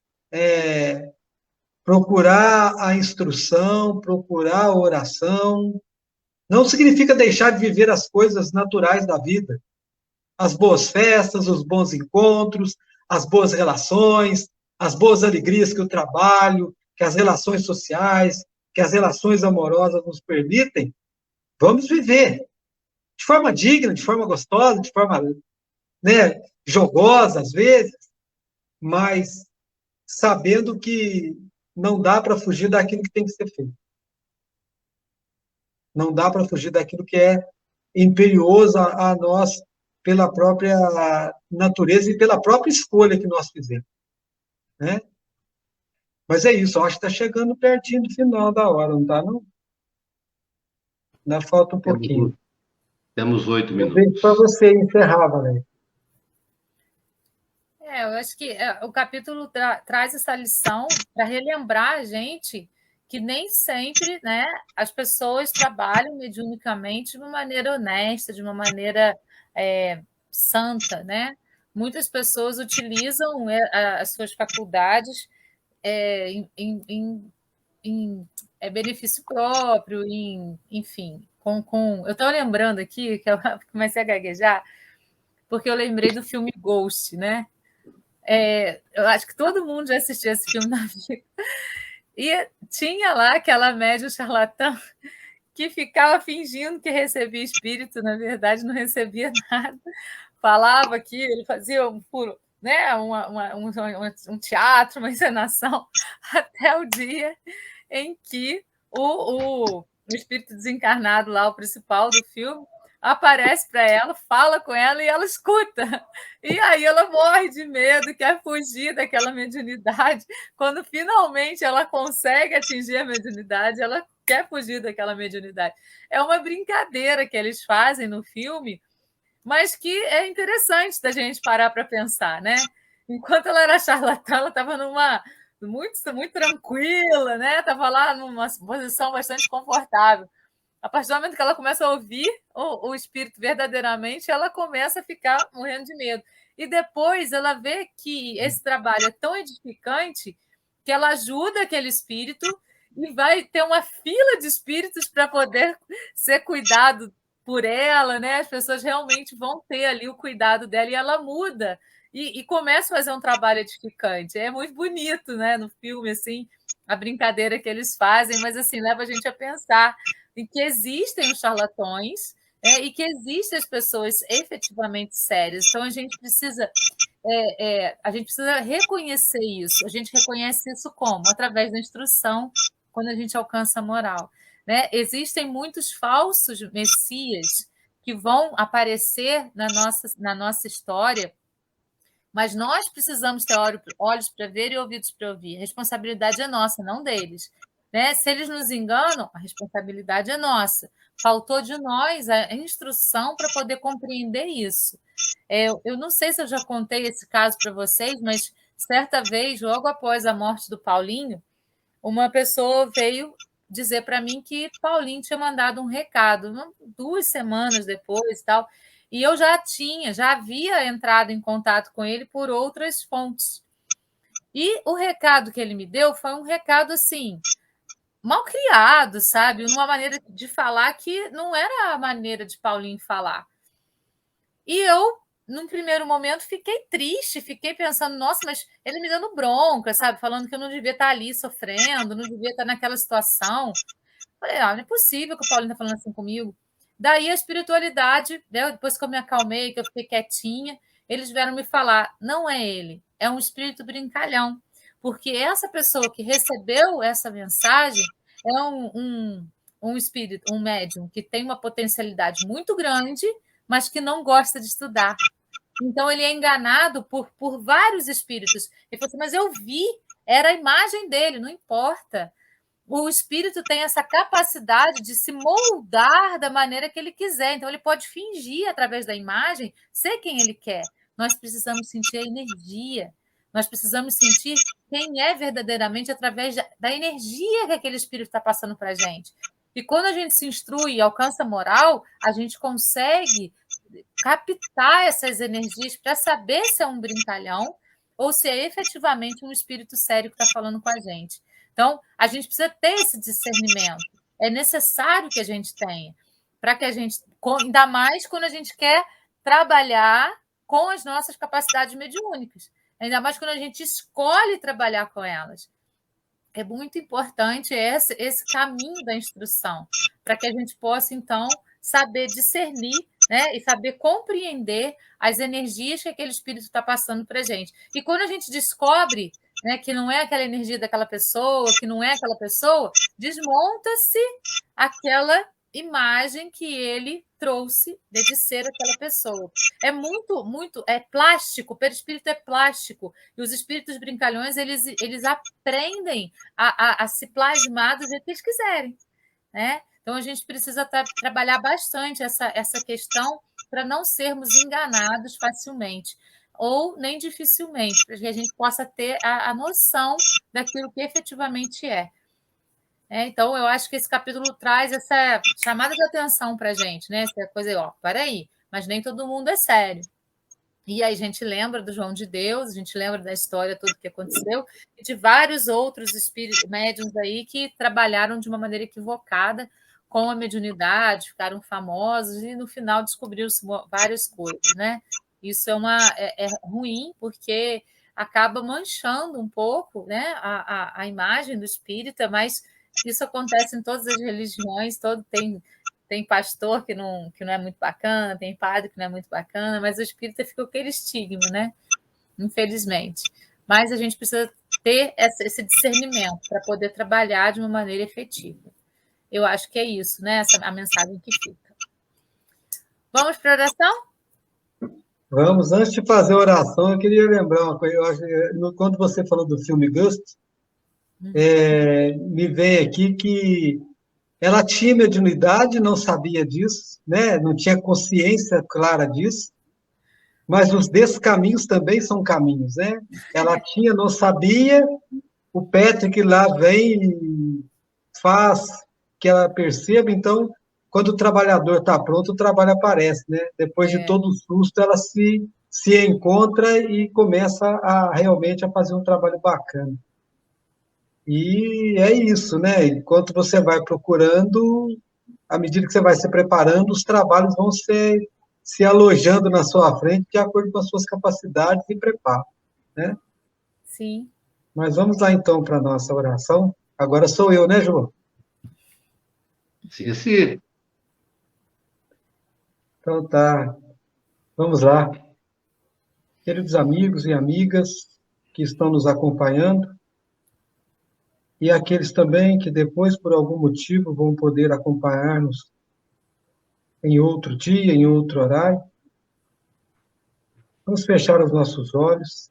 procurar a instrução, procurar a oração, não significa deixar de viver as coisas naturais da vida. As boas festas, os bons encontros, as boas relações, as boas alegrias que o trabalho, que as relações sociais, que as relações amorosas nos permitem, vamos viver de forma digna, de forma gostosa, de forma, né, jogosa às vezes, mas sabendo que não dá para fugir daquilo que tem que ser feito. Não dá para fugir daquilo que é imperioso a nós pela própria natureza e pela própria escolha que nós fizemos, né? Mas é isso, eu acho que está chegando pertinho do final da hora, não está, não? Ainda falta um pouquinho. Temos 8 Eu vejo minutos. para você encerrar, Valéria. Eu acho que o capítulo traz essa lição para relembrar a gente que nem sempre, né, as pessoas trabalham mediunicamente de uma maneira honesta, de uma maneira santa, né? Muitas pessoas utilizam as suas faculdades em benefício próprio, enfim. Eu estou lembrando aqui, que eu comecei a gaguejar, porque eu lembrei do filme Ghost, né? Eu acho que todo mundo já assistiu esse filme na vida. E tinha lá aquela médium charlatã que ficava fingindo que recebia espírito, na verdade não recebia nada. Falava que ele fazia né, um teatro, uma encenação, até o dia em que o espírito desencarnado lá, o principal do filme, aparece para ela, fala com ela e ela escuta. E aí ela morre de medo, quer fugir daquela mediunidade. Quando finalmente ela consegue atingir a mediunidade, ela quer fugir daquela mediunidade. É uma brincadeira que eles fazem no filme, mas que é interessante da gente parar para pensar, né? Enquanto ela era charlatã, ela estava muito tranquila, né? Estava lá numa posição bastante confortável. A partir do momento que ela começa a ouvir o espírito verdadeiramente, ela começa a ficar morrendo de medo. E depois ela vê que esse trabalho é tão edificante que ela ajuda aquele espírito e vai ter uma fila de espíritos para poder ser cuidado por ela, né? As pessoas realmente vão ter ali o cuidado dela e ela muda e começa a fazer um trabalho edificante. É muito bonito, né? No filme, assim, a brincadeira que eles fazem, mas assim leva a gente a pensar em que existem os charlatões e que existem as pessoas efetivamente sérias. Então a gente precisa reconhecer isso. A gente reconhece isso como? Através da instrução, quando a gente alcança a moral. Né? Existem muitos falsos messias que vão aparecer na nossa história, mas nós precisamos ter olhos para ver e ouvidos para ouvir. A responsabilidade é nossa, não deles. Né? Se eles nos enganam, a responsabilidade é nossa. Faltou de nós a instrução para poder compreender isso. Eu não sei se eu já contei esse caso para vocês, mas certa vez, logo após a morte do Paulinho, uma pessoa veio dizer para mim que Paulinho tinha mandado um recado, 2 semanas depois e tal, e eu já havia entrado em contato com ele por outras fontes. E o recado que ele me deu foi um recado, assim, mal criado, sabe? Numa maneira de falar que não era a maneira de Paulinho falar. E eu, num primeiro momento, fiquei triste, fiquei pensando, nossa, mas ele me dando bronca, sabe? Falando que eu não devia estar ali sofrendo, não devia estar naquela situação. Falei, não é possível que o Paulinho está falando assim comigo. Daí a espiritualidade, né, depois que eu me acalmei, que eu fiquei quietinha, eles vieram me falar, não é ele, é um espírito brincalhão. Porque essa pessoa que recebeu essa mensagem é um espírito, um médium, que tem uma potencialidade muito grande, mas que não gosta de estudar. Então, ele é enganado por vários espíritos. Ele falou assim, mas eu vi, era a imagem dele, não importa. O espírito tem essa capacidade de se moldar da maneira que ele quiser. Então, ele pode fingir, através da imagem, ser quem ele quer. Nós precisamos sentir a energia. Nós precisamos sentir quem é verdadeiramente através da energia que aquele espírito está passando para a gente. E quando a gente se instrui e alcança moral, a gente consegue captar essas energias para saber se é um brincalhão ou se é efetivamente um espírito sério que está falando com a gente. Então, a gente precisa ter esse discernimento. É necessário que a gente tenha, para que a gente, ainda mais quando a gente quer trabalhar com as nossas capacidades mediúnicas, ainda mais quando a gente escolhe trabalhar com elas. É muito importante esse caminho da instrução, para que a gente possa, então, saber discernir, né, e saber compreender as energias que aquele espírito está passando para a gente. E quando a gente descobre, né, que não é aquela energia daquela pessoa, que não é aquela pessoa, desmonta-se aquela imagem que ele trouxe de ser aquela pessoa. É muito, é plástico, o perispírito é plástico, e os espíritos brincalhões, eles aprendem a se plasmar do jeito que eles quiserem, né? Então, a gente precisa trabalhar bastante essa questão para não sermos enganados facilmente, ou nem dificilmente, para que a gente possa ter a noção daquilo que efetivamente é. Então, eu acho que esse capítulo traz essa chamada de atenção para a gente, né? Essa coisa, ó, peraí, mas nem todo mundo é sério. E aí a gente lembra do João de Deus, a gente lembra da história, tudo que aconteceu, e de vários outros espíritos médiuns aí que trabalharam de uma maneira equivocada com a mediunidade, ficaram famosos e no final descobriu-se várias coisas, né? Isso é ruim, porque acaba manchando um pouco, né, a imagem do espírita, mas isso acontece em todas as religiões, tem pastor que não é muito bacana, tem padre que não é muito bacana, mas o espírita fica com aquele estigma, né? Infelizmente. Mas a gente precisa ter esse discernimento para poder trabalhar de uma maneira efetiva. Eu acho que é isso, né? A mensagem que fica. Vamos para a oração? Vamos, antes de fazer a oração, eu queria lembrar uma coisa. Quando você falou do filme Ghost, me veio aqui que ela tinha mediunidade, não sabia disso, né? Não tinha consciência clara disso, mas os descaminhos também são caminhos, né? Ela tinha, não sabia, o Patrick lá vem e faz que ela perceba, então, quando o trabalhador está pronto, o trabalho aparece, né? Depois de todo o susto, ela se encontra e começa realmente a fazer um trabalho bacana. E é isso, né? Enquanto você vai procurando, à medida que você vai se preparando, os trabalhos vão se alojando na sua frente de acordo com as suas capacidades e preparo, né? Sim. Mas vamos lá, então, para a nossa oração. Agora sou eu, né, João? Sim, sim. Então tá, vamos lá. Queridos amigos e amigas que estão nos acompanhando, e aqueles também que depois, por algum motivo, vão poder acompanhar-nos em outro dia, em outro horário, vamos fechar os nossos olhos,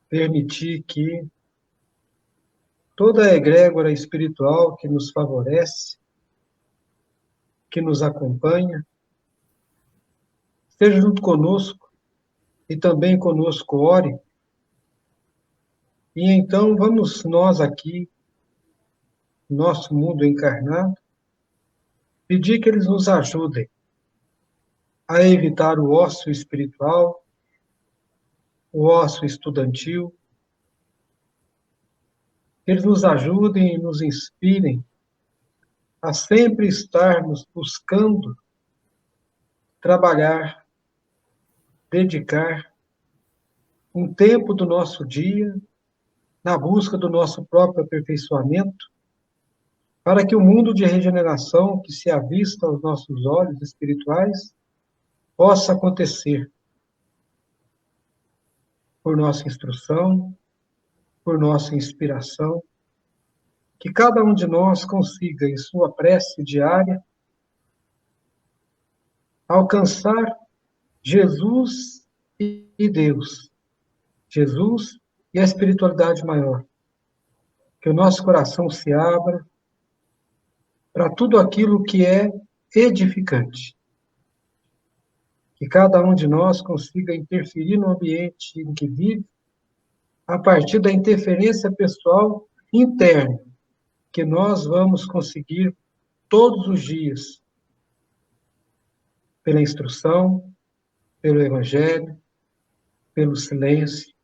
permitir que toda a egrégora espiritual que nos favorece, que nos acompanha, esteja junto conosco e também conosco ore, E então vamos nós aqui, nosso mundo encarnado, pedir que eles nos ajudem a evitar o ócio espiritual, o ócio estudantil, que eles nos ajudem e nos inspirem a sempre estarmos buscando trabalhar, dedicar um tempo do nosso dia na busca do nosso próprio aperfeiçoamento, para que o mundo de regeneração que se avista aos nossos olhos espirituais possa acontecer por nossa instrução, por nossa inspiração, que cada um de nós consiga, em sua prece diária, alcançar Jesus e Deus, Jesus e a espiritualidade maior. Que o nosso coração se abra para tudo aquilo que é edificante. Que cada um de nós consiga interferir no ambiente em que vive, a partir da interferência pessoal interna, que nós vamos conseguir todos os dias, pela instrução, pelo Evangelho, pelo silêncio,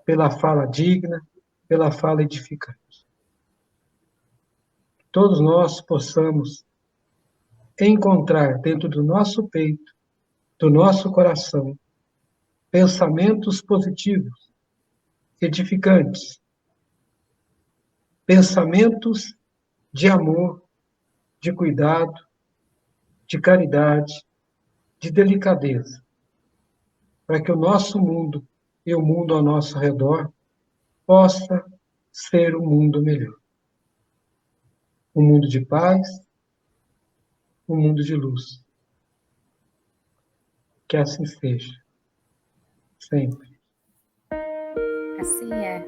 pela fala digna, pela fala edificante. Que todos nós possamos encontrar dentro do nosso peito, do nosso coração, pensamentos positivos, edificantes, pensamentos de amor, de cuidado, de caridade, de delicadeza, para que o nosso mundo e o mundo ao nosso redor possa ser um mundo melhor. Um mundo de paz, um mundo de luz. Que assim seja. Sempre. Assim é.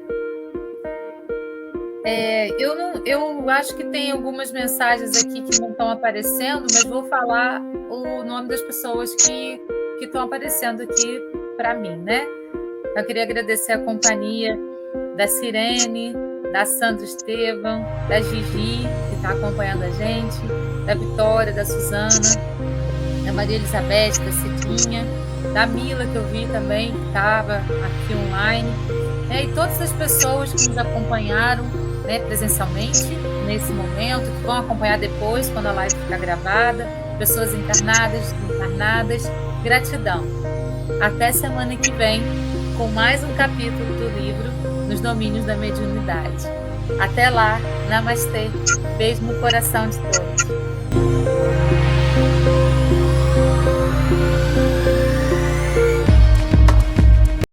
Eu acho que tem algumas mensagens aqui que não estão aparecendo, mas vou falar o nome das pessoas que estão aparecendo aqui para mim, né? Eu queria agradecer a companhia da Sirene, da Sandra Estevam, da Gigi, que está acompanhando a gente, da Vitória, da Suzana, da Maria Elizabeth, da Cidinha, da Mila, que eu vi também, que estava aqui online, e todas as pessoas que nos acompanharam, né, presencialmente nesse momento, que vão acompanhar depois, quando a live ficar gravada, pessoas encarnadas, desencarnadas, gratidão. Até semana que vem, com mais um capítulo do livro Nos Domínios da Mediunidade. Até lá, namastê, beijo no coração de todos.